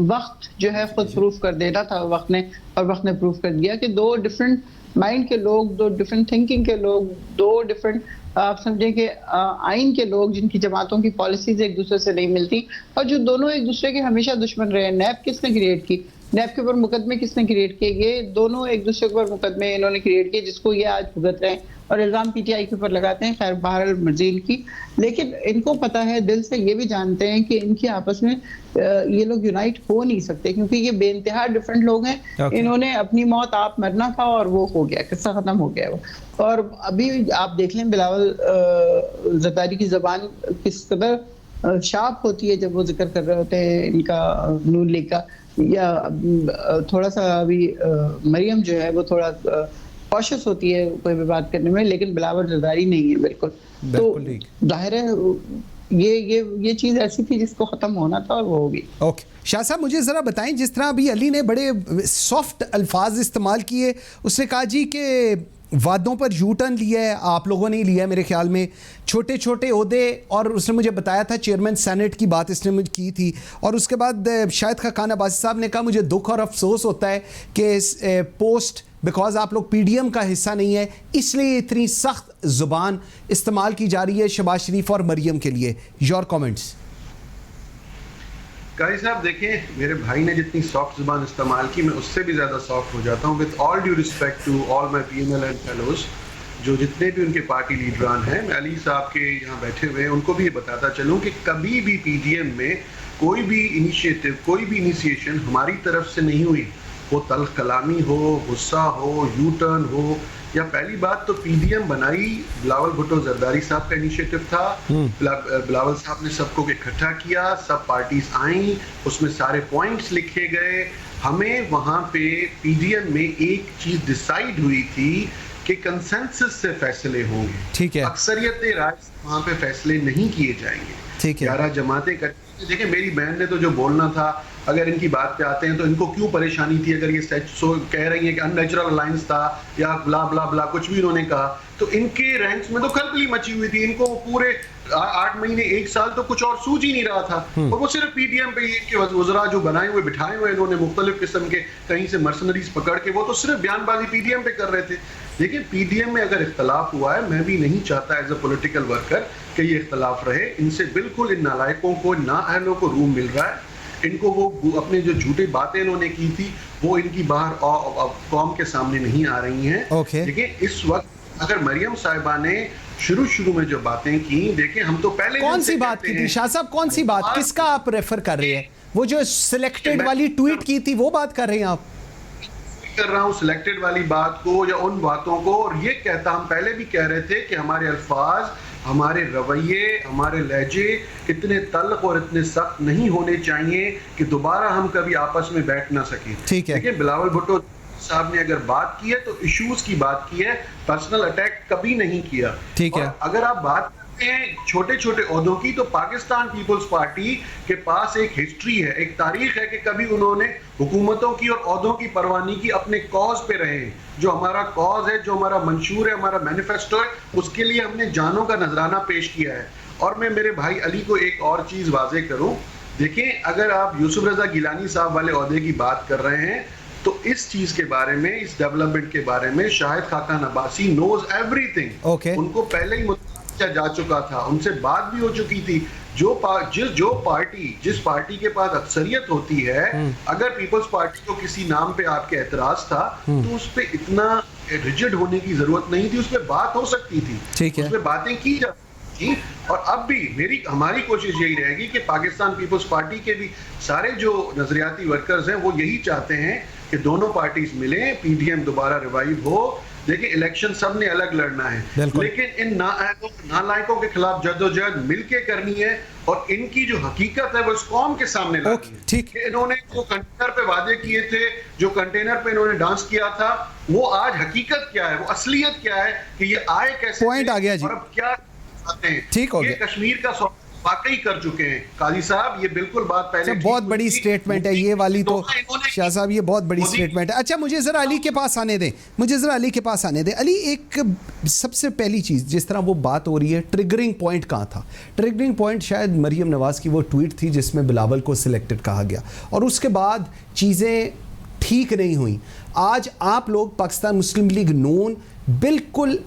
वक्त जो है खुद प्रूफ कर देना था वक्त ने, और वक्त ने प्रूफ कर दिया कि दो डिफरेंट माइंड के लोग, दो डिफरेंट थिंकिंग के लोग, दो डिफरेंट आप समझें कि आइन के लोग, जिनकी जमातों की पॉलिसीज एक दूसरे से नहीं मिलती, और जो दोनों एक दूसरे के हमेशा दुश्मन रहे। नैब किसने क्रिएट की, नैब के ऊपर मुकदमे किसने क्रिएट किए, ये दोनों एक दूसरे के ऊपर मुकदमे इन्होंने क्रिएट किए, जिसको ये आज भुगत रहे हैं और इल्जाम पीटीआई के ऊपर लगाते हैं। खैर बहरहाल मर्जीन की, लेकिन इनको पता है, दिल से ये भी जानते हैं कि इनके आपस में ये लोग यूनाइट हो नहीं सकते, क्योंकि ये बेइंतहा डिफरेंट लोग हैं। इन्होंने अपनी मौत आप मरना था और वो हो गया, किस्सा खत्म हो गया वो। और अभी आप देख लें बिलावल जरदारी की जबान किस कदर शार्प होती है जब वो जिक्र कर रहे होते हैं इनका नून लीग का, या थोड़ा सा अभी मरियम जो है वो थोड़ा कॉशियस होती है कोई भी बात करने में, लेकिन बिलावल जरदारी नहीं है बिल्कुल। तो जाहिर है ये चीज ऐसी थी जिसको खत्म होना था और वो होगी। ओके शाह साहब, मुझे ज़रा बताएं, जिस तरह अभी अली ने बड़े सॉफ्ट अल्फाज इस्तेमाल किए, उसने कहा जी कि वादों पर यू टर्न लिया है, आप लोगों ने लिया है मेरे ख्याल में, छोटे छोटे ओहदे, और उसने मुझे बताया था चेयरमैन सेनेट की बात इसने मुझे की थी, और उसके बाद शायद खान अब्बासी साहब ने कहा मुझे दुख और अफसोस होता है कि पोस्ट बिकॉज आप लोग पीडीएम का हिस्सा नहीं है, इसलिए इतनी सख्त ज़ुबान इस्तेमाल की जा रही है शहबाज शरीफ और मरियम के लिए। Your comments. कारी साहब देखें, मेरे भाई ने जितनी सॉफ्ट जुबान इस्तेमाल की, मैं उससे भी ज़्यादा सॉफ्ट हो जाता हूँ। With all due respect to all my PML and fellows, जो जितने भी उनके पार्टी लीडरान हैं, मैं अली साहब के यहाँ बैठे हुए हैं, उनको भी ये बताता चलूँ कि कभी भी PDM में कोई भी इनिशिएटिव, कोई भी इनिशिएशन हमारी तरफ से नहीं हुई। वो तल्ख कलामी हो, गुस्सा हो, यू टर्न हो, या पहली बात तो PDM बनाई बिलावल भुट्टो जरदारी साहब का इनिशिएटिव था। बिलावल साहब ने सबको इकट्ठा किया, सब पार्टीज आई, उसमें सारे पॉइंट्स लिखे गए। हमें वहाँ पे PDM में एक चीज डिसाइड हुई थी कि कंसेंसस से फैसले होंगे, ठीक है, अक्सरियत राय वहाँ पे फैसले नहीं किए जाएंगे, ठीक है। 11 जमातें कर, देखिए मेरी बहन ने तो जो बोलना था, अगर इनकी बात पे आते हैं तो इनको क्यों परेशानी थी, अगर ये कह रही है कि अननेचुरल अलायंस था या ब्ला ब्ला ब्ला कुछ भी इन्होंने कहा, तो इनके रैंक्स में तो खलबली मची हुई थी। इनको पूरे 8 महीने 1 साल तो कुछ और सूझ ही नहीं रहा था, और वो सिर्फ PDM पे इनके वज़रा जो बनाए हुए बिठाए हुए इन्होंने मुख्तलिफ किस्म के कहीं से मर्सनरीज पकड़ के, वो तो सिर्फ बयानबाजी PDM पे कर रहे थे। लेकिन PDM में अगर इख्तलाफ हुआ है, मैं भी नहीं चाहता एज अ पॉलिटिकल वर्कर कि ये इख्तलाफ रहे। इनसे बिल्कुल इन नालायकों को, नाअहलों को रूम मिल रहा है। इनको वो अपने जो झूठी बातें इन्होंने की थी वो इनकी बाहर कौम के सामने नहीं आ रही हैं। लेकिन इस वक्त अगर मरियम साहिबा ने शुरू में जो बातें की, देखें हम तो पहले कौन सी बात की थी शाह साहब, कौन सी बात, किसका आप रेफर कर रहे हैं? वो जो सिलेक्टेड वाली ट्वीट की थी वो बात कर रहे हैं आप? कर रहा हूं सिलेक्टेड वाली बात को या उन बातों को, और ये कहता, हम पहले भी कह रहे थे कि हमारे अल्फाज, हमारे रवैये, हमारे लहजे इतने तल्ख और इतने सख्त नहीं होने चाहिए कि दोबारा हम कभी आपस में बैठ ना सकें। ठीक है, लेकिन बिलावल भुट्टो साहब ने अगर बात की है तो इश्यूज की बात की है, पर्सनल अटैक कभी नहीं किया। ठीक है, अगर आप बात छोटे छोटे ओहदों की, तो पाकिस्तान पीपल्स पार्टी के पास एक हिस्ट्री है, एक तारीख है कि कभी उन्होंने हुकूमतों की और ओहदों की परवाह नहीं की, अपने कॉज पे रहे। जो हमारा कॉज है, जो हमारा मंशूर है, हमारा मैनिफेस्टो है, उसके लिए हमने जानों का नजराना पेश किया है। और मैं मेरे भाई अली को एक और चीज वाजे करूं, देखें अगर आप यूसुफ रजा गिलानी साहब वाले ओहदे की बात कर रहे हैं, तो इस चीज के बारे में, इस डेवलपमेंट के बारे में शाहिद खाकान अब्बासी नोज एवरीथिंग। उनको पहले ही जा चुका था, उनसे बात भी हो चुकी थी। जिस पार्टी के पास अक्सरियत होती है, अगर पीपल्स पार्टी को किसी नाम पे आपके एतराज था तो उस पे इतना रिजिड होने की जरूरत नहीं थी, उस पे बात हो सकती थी, उस पे बातें की जा सकती थी। और अब भी हमारी कोशिश यही रहेगी कि पाकिस्तान पीपल्स पार्टी के भी सारे जो नजरियाती वर्कर्स हैं वो यही चाहते हैं कि दोनों पार्टीज मिलें, PDM दोबारा रिवाइव हो। देखिए इलेक्शन सब ने अलग लड़ना है, लेकिन इन नालायकों के खिलाफ जद्दोजहद मिलके करनी है, और इनकी जो हकीकत है वो इस कौम के सामने लानी है। ठीक, इन्होंने जो कंटेनर पे वादे किए थे, जो कंटेनर पे इन्होंने डांस किया था, वो आज हकीकत क्या है, वो असलियत क्या है कि ये आए कैसे, पॉइंट आ गया जी, और अब क्या चाहते हैं। ठीक हो ये गया। कश्मीर का वाकई कर चुके हैं। काजी साहब ये बिल्कुल बात पहले बहुत बड़ी स्टेटमेंट है ये वाली, तो इन्होंने शाह साहब ये बहुत बड़ी स्टेटमेंट है। अच्छा मुझे ज़रा अली के पास आने दें, अली एक सबसे पहली चीज़, जिस तरह वो बात हो रही है, ट्रिगरिंग पॉइंट कहाँ था? ट्रिगरिंग पॉइंट शायद मरीम नवाज़ की वो ट्वीट थी जिसमें बिलावल को सिलेक्टेड कहा गया, और उसके बाद चीज़ें ठीक नहीं हुई। आज आप लोग पाकिस्तान मुस्लिम लीग नून बिल्कुल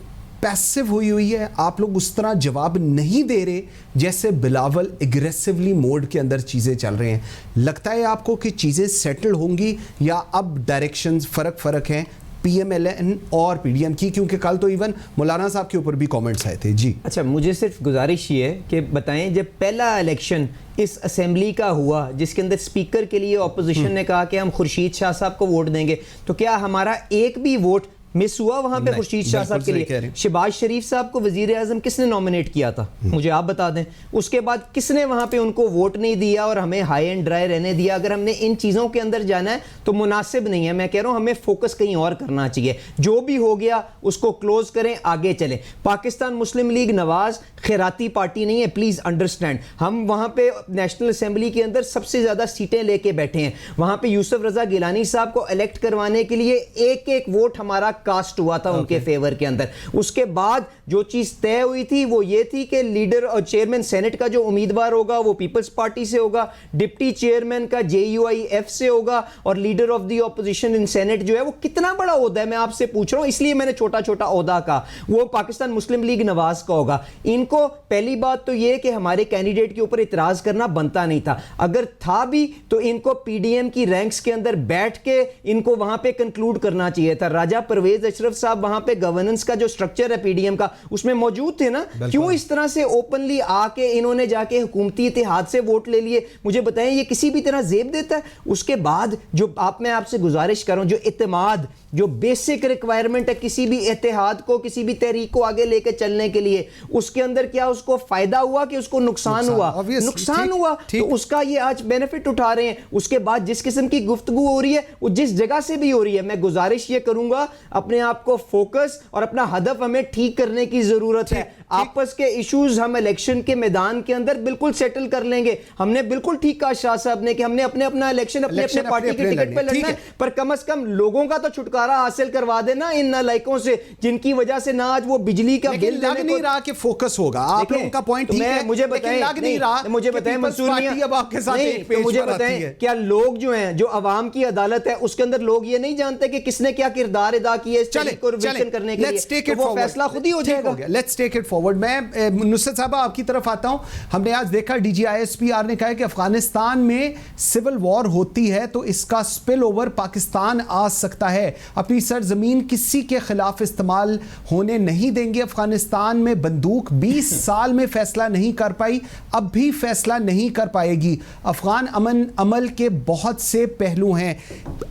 पैसिव हुई है, आप लोग उस तरह जवाब नहीं दे रहे जैसे बिलावल एग्रेसिवली मोड के अंदर चीज़ें चल रहे हैं। लगता है आपको कि चीज़ें सेटल होंगी या अब डायरेक्शंस फ़र्क हैं PMLN और PDM की? क्योंकि कल तो इवन मौलाना साहब के ऊपर भी कमेंट्स आए थे। जी अच्छा, मुझे सिर्फ गुजारिश ये है कि बताएं, जब पहला इलेक्शन इस असेंबली का हुआ जिसके अंदर स्पीकर के लिए ऑपोजिशन ने कहा कि हम खुर्शीद शाह साहब को वोट देंगे, तो क्या हमारा एक भी वोट मिस हुआ वहां पे खुर्शीद शाह साहब के लिए? शहबाज शरीफ साहब को वजीर आजम किसने नॉमिनेट किया था, मुझे आप बता दें। उसके बाद किसने वहां पे उनको वोट नहीं दिया और हमें हाई एंड ड्राई रहने दिया? अगर हमने इन चीज़ों के अंदर जाना है तो मुनासिब नहीं है। मैं कह रहा हूं हमें फोकस कहीं और करना चाहिए। जो भी हो गया उसको क्लोज करें, आगे चलें। पाकिस्तान मुस्लिम लीग नवाज खैराती पार्टी नहीं है, प्लीज अंडरस्टैंड। हम वहां पे नेशनल असेंबली के अंदर सबसे ज्यादा सीटें लेके बैठे हैं। वहां पे यूसुफ रजा गिलानी साहब को इलेक्ट करवाने के लिए एक एक वोट हमारा कास्ट हुआ था उनके फेवर के अंदर। उसके बाद जो चीज तय हुई थी वो ये थी कि लीडर और चेयरमैन सेनेट का जो उम्मीदवार होगा वो पीपल्स पार्टी से होगा, डिप्टी चेयरमैन का JUIF से होगा, और leader of the opposition in senate जो है वो कितना बड़ा ओहदा है मैं आपसे पूछ रहा हूं, इसलिए मैंने छोटा छोटा ओहदा का, वो पाकिस्तान मुस्लिम लीग नवाज का होगा। इनको पहली बात तो यह कि हमारे कैंडिडेट के ऊपर इतराज करना बनता नहीं था। अगर था भी तो इनको PDM की रैंक्स के अंदर बैठ के इनको वहां पे कंक्लूड करना चाहिए था। राजा परवेज अशरफ साहब वहां पे गवर्नेंस का जो स्ट्रक्चर है PDM का उसमें मौजूद थे ना, क्यों इस तरह से ओपनली आके इन्होंने जाके हुकूमती इत्तेहाद से वोट ले लिए? मुझे बताएं ये किसी भी तरह जेब देता है? उसके बाद जो मैं आपसे गुजारिश कर रहा हूं, जो इत्तेमाद, जो बेसिक रिक्वायरमेंट है किसी भी इत्तेहाद को, किसी भी तहरीक को आगे लेके चलने के लिए, उसके अंदर क्या उसको फायदा हुआ कि उसको नुकसान हुआ? नुकसान हुआ तो उसका ये आज बेनिफिट उठा रहे हैं। उसके बाद जिस किस्म की गुफ्तगू हो रही है वो जिस जगह से भी हो रही है, मैं गुजारिश ये करूंगा अपने आप को फोकस और अपना हदफ हमें ठीक करने की जरूरत है। आपस के इश्यूज हम इलेक्शन के मैदान के अंदर बिल्कुल सेटल कर लेंगे। हमने बिल्कुल ठीक कहा शाह साहब ने कि हमने अपना इलेक्शन अपने पार्टी के टिकट पे लड़ना है, पर कम से कम लोगों का तो छुटकारा हासिल करवा देना इन नालायकों से जिनकी वजह से ना आज वो बिजली का बिल लग नहीं रहा कि फोकस होगा। आप लोगों का पॉइंट ठीक है, मुझे बताएं, लग नहीं रहा। मुझे बताएं मंसूर मियां, अब आपके साथ एक पेज मुझे पर बताएं आती है। क्या लोग जो हैं, जो अवाम की अदालत है उसके अंदर लोग ये नहीं जानते कि किसने क्या किरदार अदा किया इस तहरीक को रिविजन करने के लिए? तो वो फैसला खुद ही हो जाएगा। Let's take it forward. मैं नुसरत साहब आपकी तरफ आता हूं। हमने आज देखा DGISPR ने कहा कि अफगानिस्तान में सिविल वॉर होती है तो इसका स्पिल ओवर पाकिस्तान आ सकता है। अपनी सरजमीन किसी के खिलाफ इस्तेमाल होने नहीं देंगे। अफगानिस्तान में बंदूक 20 साल में फैसला नहीं कर पाई, अब भी फैसला नहीं कर पाएगी। अफगान अमन अमल के बहुत से पहलू हैं।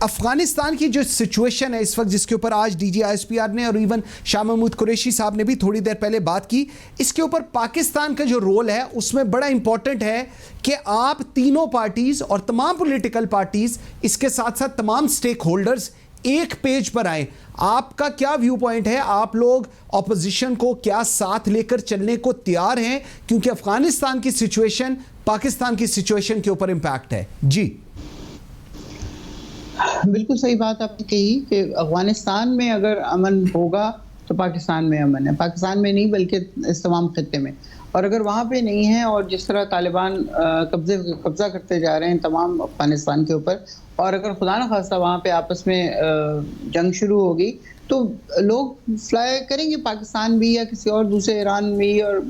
अफगानिस्तान की जो सिचुएशन है इस वक्त, जिसके ऊपर आज DGISPR ने और इवन शाह महमूद कुरैशी साहब ने भी थोड़ी देर पहले बात की, इसके ऊपर पाकिस्तान का जो रोल है उसमें बड़ा इंपॉर्टेंट है कि आप तीनों पार्टीज और तमाम पॉलिटिकल पार्टीज, इसके साथ साथ तमाम स्टेक होल्डर्स एक पेज पर आए। आपका क्या व्यू पॉइंट है? आप लोग ऑपोजिशन को क्या साथ लेकर चलने को तैयार हैं? क्योंकि अफगानिस्तान की सिचुएशन पाकिस्तान की सिचुएशन के ऊपर इंपैक्ट है। जी बिल्कुल सही बात आपने कही कि अफगानिस्तान में अगर अमन होगा तो पाकिस्तान में अमन है, पाकिस्तान में नहीं बल्कि इस तमाम खत्ते में। और अगर वहाँ पे नहीं है और जिस तरह तालिबान कब्जा करते जा रहे हैं तमाम अफगानिस्तान के ऊपर, और अगर खुदा न खास्ता वहाँ पे आपस में जंग शुरू होगी तो लोग फ्लाई करेंगे पाकिस्तान भी या किसी और दूसरे, ईरान भी और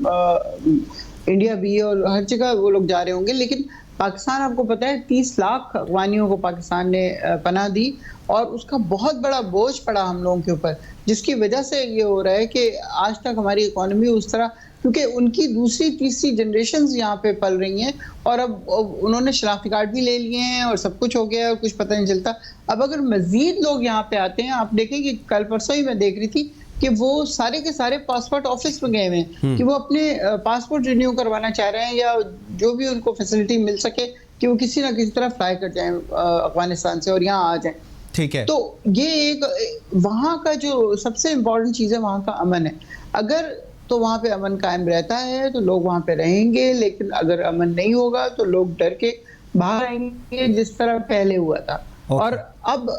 इंडिया भी, और हर जगह वो लोग जा रहे होंगे। लेकिन पाकिस्तान, आपको पता है 30 लाख अफगानियों को पाकिस्तान ने पनाह दी और उसका बहुत बड़ा बोझ पड़ा हम लोगों के ऊपर, जिसकी वजह से ये हो रहा है कि आज तक हमारी इकोनॉमी उस तरह, क्योंकि उनकी दूसरी तीसरी जनरेशन्स यहाँ पे पल रही हैं और अब उन्होंने शनाख्ती कार्ड भी ले लिए हैं और सब कुछ हो गया है और कुछ पता नहीं चलता। अब अगर मजीद लोग यहाँ पे आते हैं, आप देखें कि कल परसों ही मैं देख रही थी कि वो सारे के सारे पासपोर्ट ऑफिस में गए हुए हैं कि वो अपने पासपोर्ट रिन्यू करवाना चाह रहे हैं या जो भी उनको फैसिलिटी मिल सके कि वो किसी ना किसी तरह फ्लाई कर जाएं अफगानिस्तान से और यहाँ आ जाएं। ठीक है, तो ये एक वहाँ का जो सबसे इम्पोर्टेंट चीज़ है वहाँ का अमन है। अगर तो वहाँ पे अमन कायम रहता है तो लोग वहाँ पे रहेंगे, लेकिन अगर अमन नहीं होगा तो लोग डर के बाहर आएंगे, जिस तरह पहले हुआ था। और अब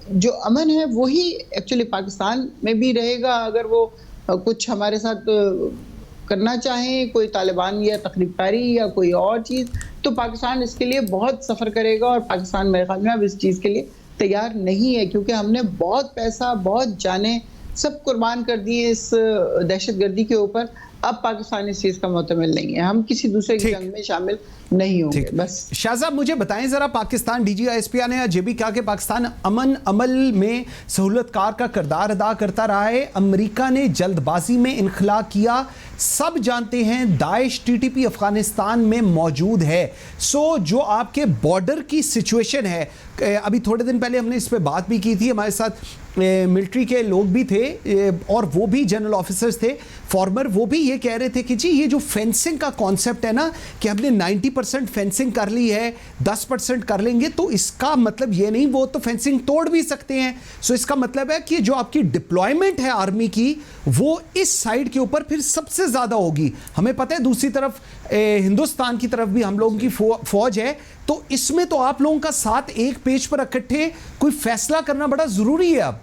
जो अमन है वही एक्चुअली पाकिस्तान में भी रहेगा। अगर वो कुछ हमारे साथ करना चाहें, कोई तालिबान या तकरीबकारी या कोई और चीज़, तो पाकिस्तान इसके लिए बहुत सफ़र करेगा। और पाकिस्तान मेरे ख्याल में अब इस चीज़ के लिए तैयार नहीं है, क्योंकि हमने बहुत पैसा, बहुत जाने सब कुर्बान कर दिए इस दहशतगर्दी के ऊपर। अब पाकिस्तान इस चीज़ का मुतमिल नहीं है, हम किसी दूसरे की जंग में शामिल नहीं होंगे। बस शाहज़ाब मुझे बताएं जरा, पाकिस्तान DGISP ने आज ये भी कहा कि पाकिस्तान अमन अमल में सहूलतकार का किरदार अदा करता रहा है, अमेरिका ने जल्दबाजी में इनखला किया, सब जानते हैं दाइश TTP अफगानिस्तान में मौजूद है। सो जो आपके बॉर्डर की सिचुएशन है, अभी थोड़े दिन पहले हमने इस पर बात भी की थी, हमारे साथ मिलिट्री के लोग भी थे और वो भी जनरल ऑफिसर्स थे फॉर्मर, वो भी ये कह रहे थे कि जी ये जो फेंसिंग का कॉन्सेप्ट है ना कि हमने 90% फेंसिंग कर ली है, 10% कर लेंगे, तो इसका मतलब ये नहीं, वो तो फेंसिंग तोड़ भी सकते हैं। सो इसका मतलब है कि जो आपकी डिप्लॉयमेंट है आर्मी की वो इस साइड के ऊपर फिर सबसे ज़्यादा होगी। हमें पता है दूसरी तरफ हिंदुस्तान की तरफ भी हम लोगों की फौज है, तो इसमें तो आप लोगों का साथ एक पेज पर इकट्ठे कोई फैसला करना बड़ा ज़रूरी है। अब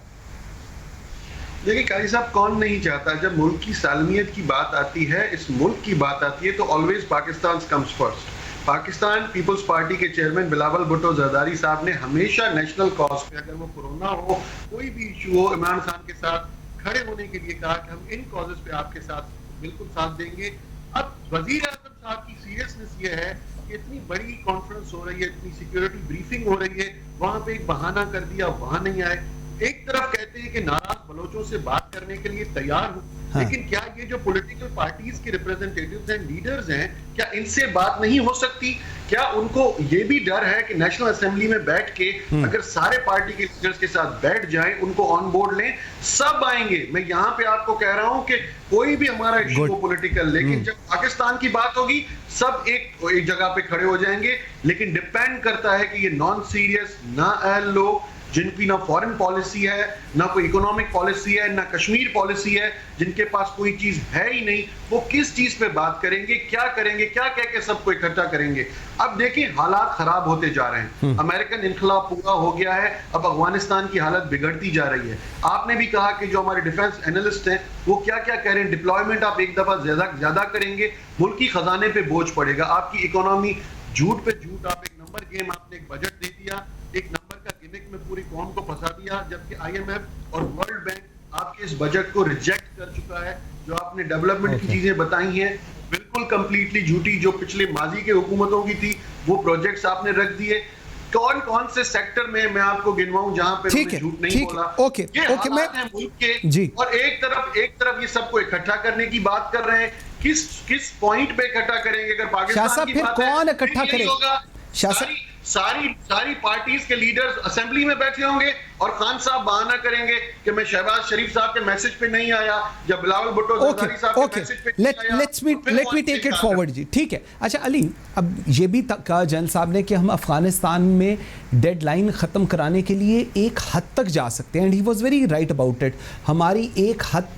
देखिए कारी साहब, कौन नहीं चाहता, जब मुल्क की सालमियत की बात आती है, इस मुल्क की बात आती है, तो always Pakistan comes first. Pakistan Peoples Party के चेयरमैन बिलावल भुट्टो जरदारी साहब ने हमेशा नेशनल कॉज पे, अगर वो कोरोना हो, कोई भी इशू हो, इमरान खान के साथ खड़े होने के लिए कहा कि हम इन कॉजेस पे आपके साथ बिल्कुल साथ देंगे। अब वजीर आजम साहब की सीरियसनेस ये है कि इतनी बड़ी कॉन्फ्रेंस हो रही है, इतनी सिक्योरिटी ब्रीफिंग हो रही है, वहां पे एक बहाना कर दिया, वहां नहीं आए। एक तरफ कहते हैं कि नाराज बलोचों से बात करने के लिए तैयार हूं, लेकिन क्या ये जो पॉलिटिकल पार्टीज के रिप्रेजेंटेटिव्स एंड लीडर्स हैं, क्या इनसे बात नहीं हो सकती? क्या उनको ये भी डर है कि नेशनल असेंबली में बैठ के अगर सारे पार्टी के लीडर्स के साथ बैठ जाएं, उनको ऑन बोर्ड लें, सब आएंगे? मैं यहाँ पे आपको कह रहा हूं कि कोई भी हमारा इशू हो पॉलिटिकल, लेकिन जब पाकिस्तान की बात होगी सब एक जगह पे खड़े हो जाएंगे। लेकिन डिपेंड करता है कि ये नॉन सीरियस ना अहल लोग, जिनकी ना फॉरेन पॉलिसी है, ना कोई इकोनॉमिक पॉलिसी है, ना कश्मीर पॉलिसी है, जिनके पास कोई चीज है ही नहीं, वो किस चीज पे बात करेंगे, क्या करेंगे, क्या कह के सबको इकट्ठा करेंगे? अब देखिए हालात खराब होते जा रहे हैं, अमेरिकन इनखला पूरा हो गया है, अब अफगानिस्तान की हालत बिगड़ती जा रही है। आपने भी कहा कि जो हमारे डिफेंस एनालिस्ट हैं वो क्या क्या कह रहे हैं, डिप्लॉयमेंट आप एक दफा ज्यादा करेंगे, मुल्क की खजाने पे बोझ पड़ेगा, आपकी इकोनॉमी झूठ पे झूठ, आप एक नंबर गेम, आपने एक बजट दे दिया, एक नंबर का गिमिक में पूरी कौम को फंसा दिया, जबकि IMF और वर्ल्ड बैंक आपके इस बजट को रिजेक्ट कर चुका है। जो आपने डेवलपमेंट की चीजें बताई हैं बिल्कुल कंप्लीटली झूठी, जो पिछले माजी के हुकूमतों की थी वो प्रोजेक्ट्स आपने रख दिए। कौन कौन से सेक्टर में मैं आपको गिनवाऊं जहां पे झूठ नहीं बोला? ओके मैं मुल्क के जी, और एक तरफ ये सबको इकट्ठा करने की बात कर रहे हैं, किस पॉइंट पे इकट्ठा करेंगे? अगर पाकिस्तान की बात है, कौन इकट्ठा करेगा? सारी पार्टीज के लीडर्स असेंबली में बैठे होंगे और खान साहब बहाना करेंगे कि मैं शहबाज शरीफ साहब के मैसेज पे नहीं आया, जब बिलावल भुट्टो जरदारी साहब के मैसेज पे नहीं आया। Let me take it forward जी, ठीक है। अच्छा अली, अब ये भी कहा जनरल साहब ने कि हम अफगानिस्तान में डेडलाइन खत्म कराने के लिए एक हद तक जा सकते हैं, and he was very right about it. हमारी एक हद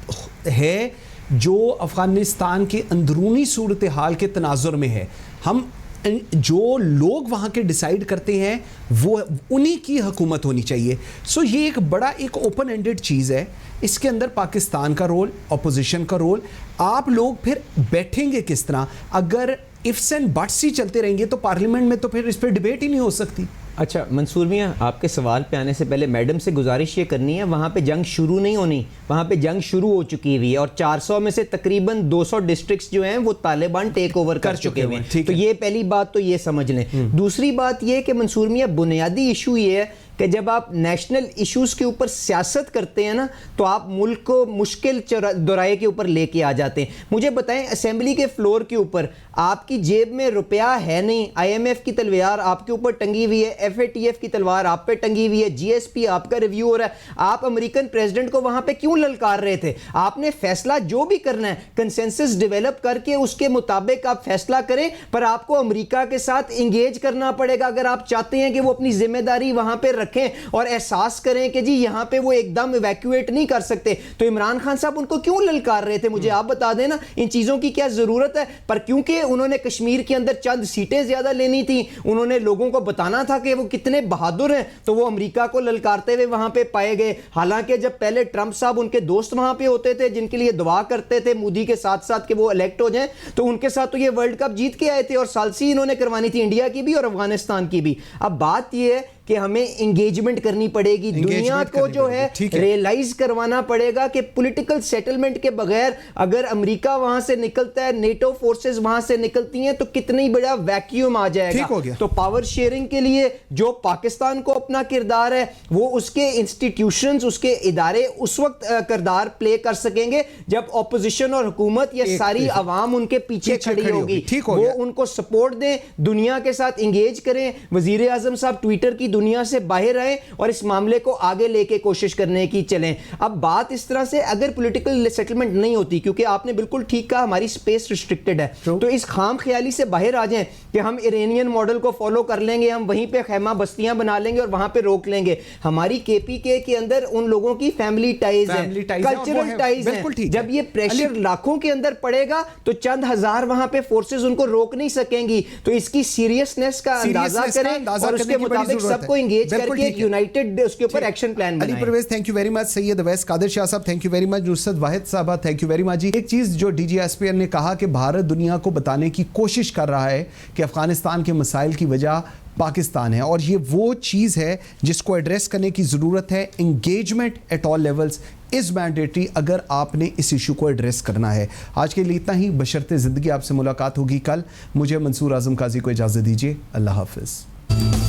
है जो अफगानिस्तान के अंदरूनी सूरत हाल के तनाजुर में है, हम जो लोग वहाँ के डिसाइड करते हैं वो उन्हीं की हुकूमत होनी चाहिए। सो ये एक बड़ा एक ओपन एंडेड चीज़ है, इसके अंदर पाकिस्तान का रोल, अपोजिशन का रोल, आप लोग फिर बैठेंगे किस तरह? अगर इफ्स एंड बट्स ही चलते रहेंगे तो पार्लियामेंट में तो फिर इस पर डिबेट ही नहीं हो सकती। अच्छा मंसूर मियाँ, आपके सवाल पे आने से पहले मैडम से गुजारिश ये करनी है, वहाँ पे जंग शुरू नहीं होनी, वहाँ पे जंग शुरू हो चुकी हुई है और 400 में से तकरीबन 200 डिस्ट्रिक्ट्स जो हैं वो तालिबान टेक ओवर कर चुके हुए हैं। तो ये पहली बात तो ये समझ लें। दूसरी बात ये कि मंसूर मियाँ, बुनियादी इशू ये है कि जब आप नेशनल इश्यूज के ऊपर सियासत करते हैं ना, तो आप मुल्क को मुश्किल दोराए के ऊपर लेके आ जाते हैं। मुझे बताएं, असेंबली के फ्लोर के ऊपर आपकी जेब में रुपया है नहीं, IMF की तलवार आपके ऊपर टंगी हुई है, FATF की तलवार आप पे टंगी हुई है, GSP आपका रिव्यू हो रहा है, आप अमेरिकन प्रेसिडेंट को वहां पे क्यों ललकार रहे थे? आपने फैसला जो भी करना है कंसेंसस डेवलप करके उसके मुताबिक आप फैसला करें, पर आपको अमेरिका के साथ इंगेज करना पड़ेगा अगर आप चाहते हैं कि वो अपनी जिम्मेदारी वहां पे रखें और एहसास करें कि जी यहां पे वो एकदम इवैक्यूएट नहीं कर सकते। तो इमरान खान साहब उनको क्यों ललकार रहे थे? मुझे आप बता देना इन चीजों की क्या जरूरत है? पर क्योंकि उन्होंने कश्मीर के अंदर चंद सीटें ज्यादा लेनी थी, उन्होंने लोगों को बताना था कि वो कितने बहादुर हैं, तो वो अमेरिका को ललकारते हुए वहां पे पाए गए। हालांकि जब पहले ट्रंप साहब उनके दोस्त वहां पे होते थे जिनके लिए दुआ करते थे मोदी के साथ साथ कि वो इलेक्ट हो जाएं, तो उनके साथ तो ये वर्ल्ड कप जीत के आए थे और सालसी इन्होंने करवानी थी, इंडिया की भी और अफगानिस्तान की भी। अब बात ये है कि हमें एंगेजमेंट करनी पड़ेगी, दुनिया को जो है रियलाइज करवाना पड़ेगा कि पॉलिटिकल सेटलमेंट के बगैर अगर अमेरिका वहां से निकलता है, नेटो फोर्सेस वहां से निकलती हैं, तो कितनी बड़ा वैक्यूम आ जाएगा। तो पावर शेयरिंग के लिए जो पाकिस्तान को अपना किरदार है वो उसके इंस्टीट्यूशंस, उसके इदारे उस वक्त किरदार प्ले कर सकेंगे जब ऑपोजिशन और हुकूमत या सारी आवाम उनके पीछे खड़ी होगी, वो उनको सपोर्ट दें, दुनिया के साथ इंगेज करें। वजीर आजम साहब ट्विटर की दुनिया से बाहर आए और इस मामले को आगे लेके कोशिश करने की चलें। अब बात इस तरह से अगर पॉलिटिकल सेटलमेंट नहीं होती, क्योंकि आपने बिल्कुल ठीक कहा हमारी स्पेस रिस्ट्रिक्टेड है, तो इस खाम ख्याली से बाहर आ जाएं कि हम इरानियन मॉडल को फॉलो कर लेंगे, हम वहीं पे खैमा बस्तियां बना लेंगे और वहां पे रोक लेंगे। हमारी KPK के अंदर उन लोगों की फैमिली टाइज है, कल्चरल टाइज है। जब ये प्रेशर लाखों के अंदर पड़ेगा तो चंद हजार वहां पे फोर्सेस उनको रोक नहीं सकेंगी। तो इसकी सीरियसनेस का अंदाजा करें और उसके मुताबिक सबको इंगेज करके एक यूनाइटेड उसके ऊपर एक्शन प्लान बनाएं। Ali Parvez, thank you very much. Syed Awais Qadir Shah sahab, thank you very much. Nusrat Wahid sahab, thank you very much ji. एक चीज जो DGSPN ने कहा कि भारत दुनिया को बताने की कोशिश कर रहा है कि अफगानिस्तान के मसाइल की वजह पाकिस्तान है, और ये वो चीज़ है जिसको एड्रेस करने की ज़रूरत है। Engagement at all levels is mandatory अगर आपने इस इशू को एड्रेस करना है। आज के लिए इतना ही, बशर्ते ज़िंदगी। आपसे मुलाकात होगी कल। मुझे मंसूर आज़म काजी को इजाज़त दीजिए। अल्लाह हाफिज़।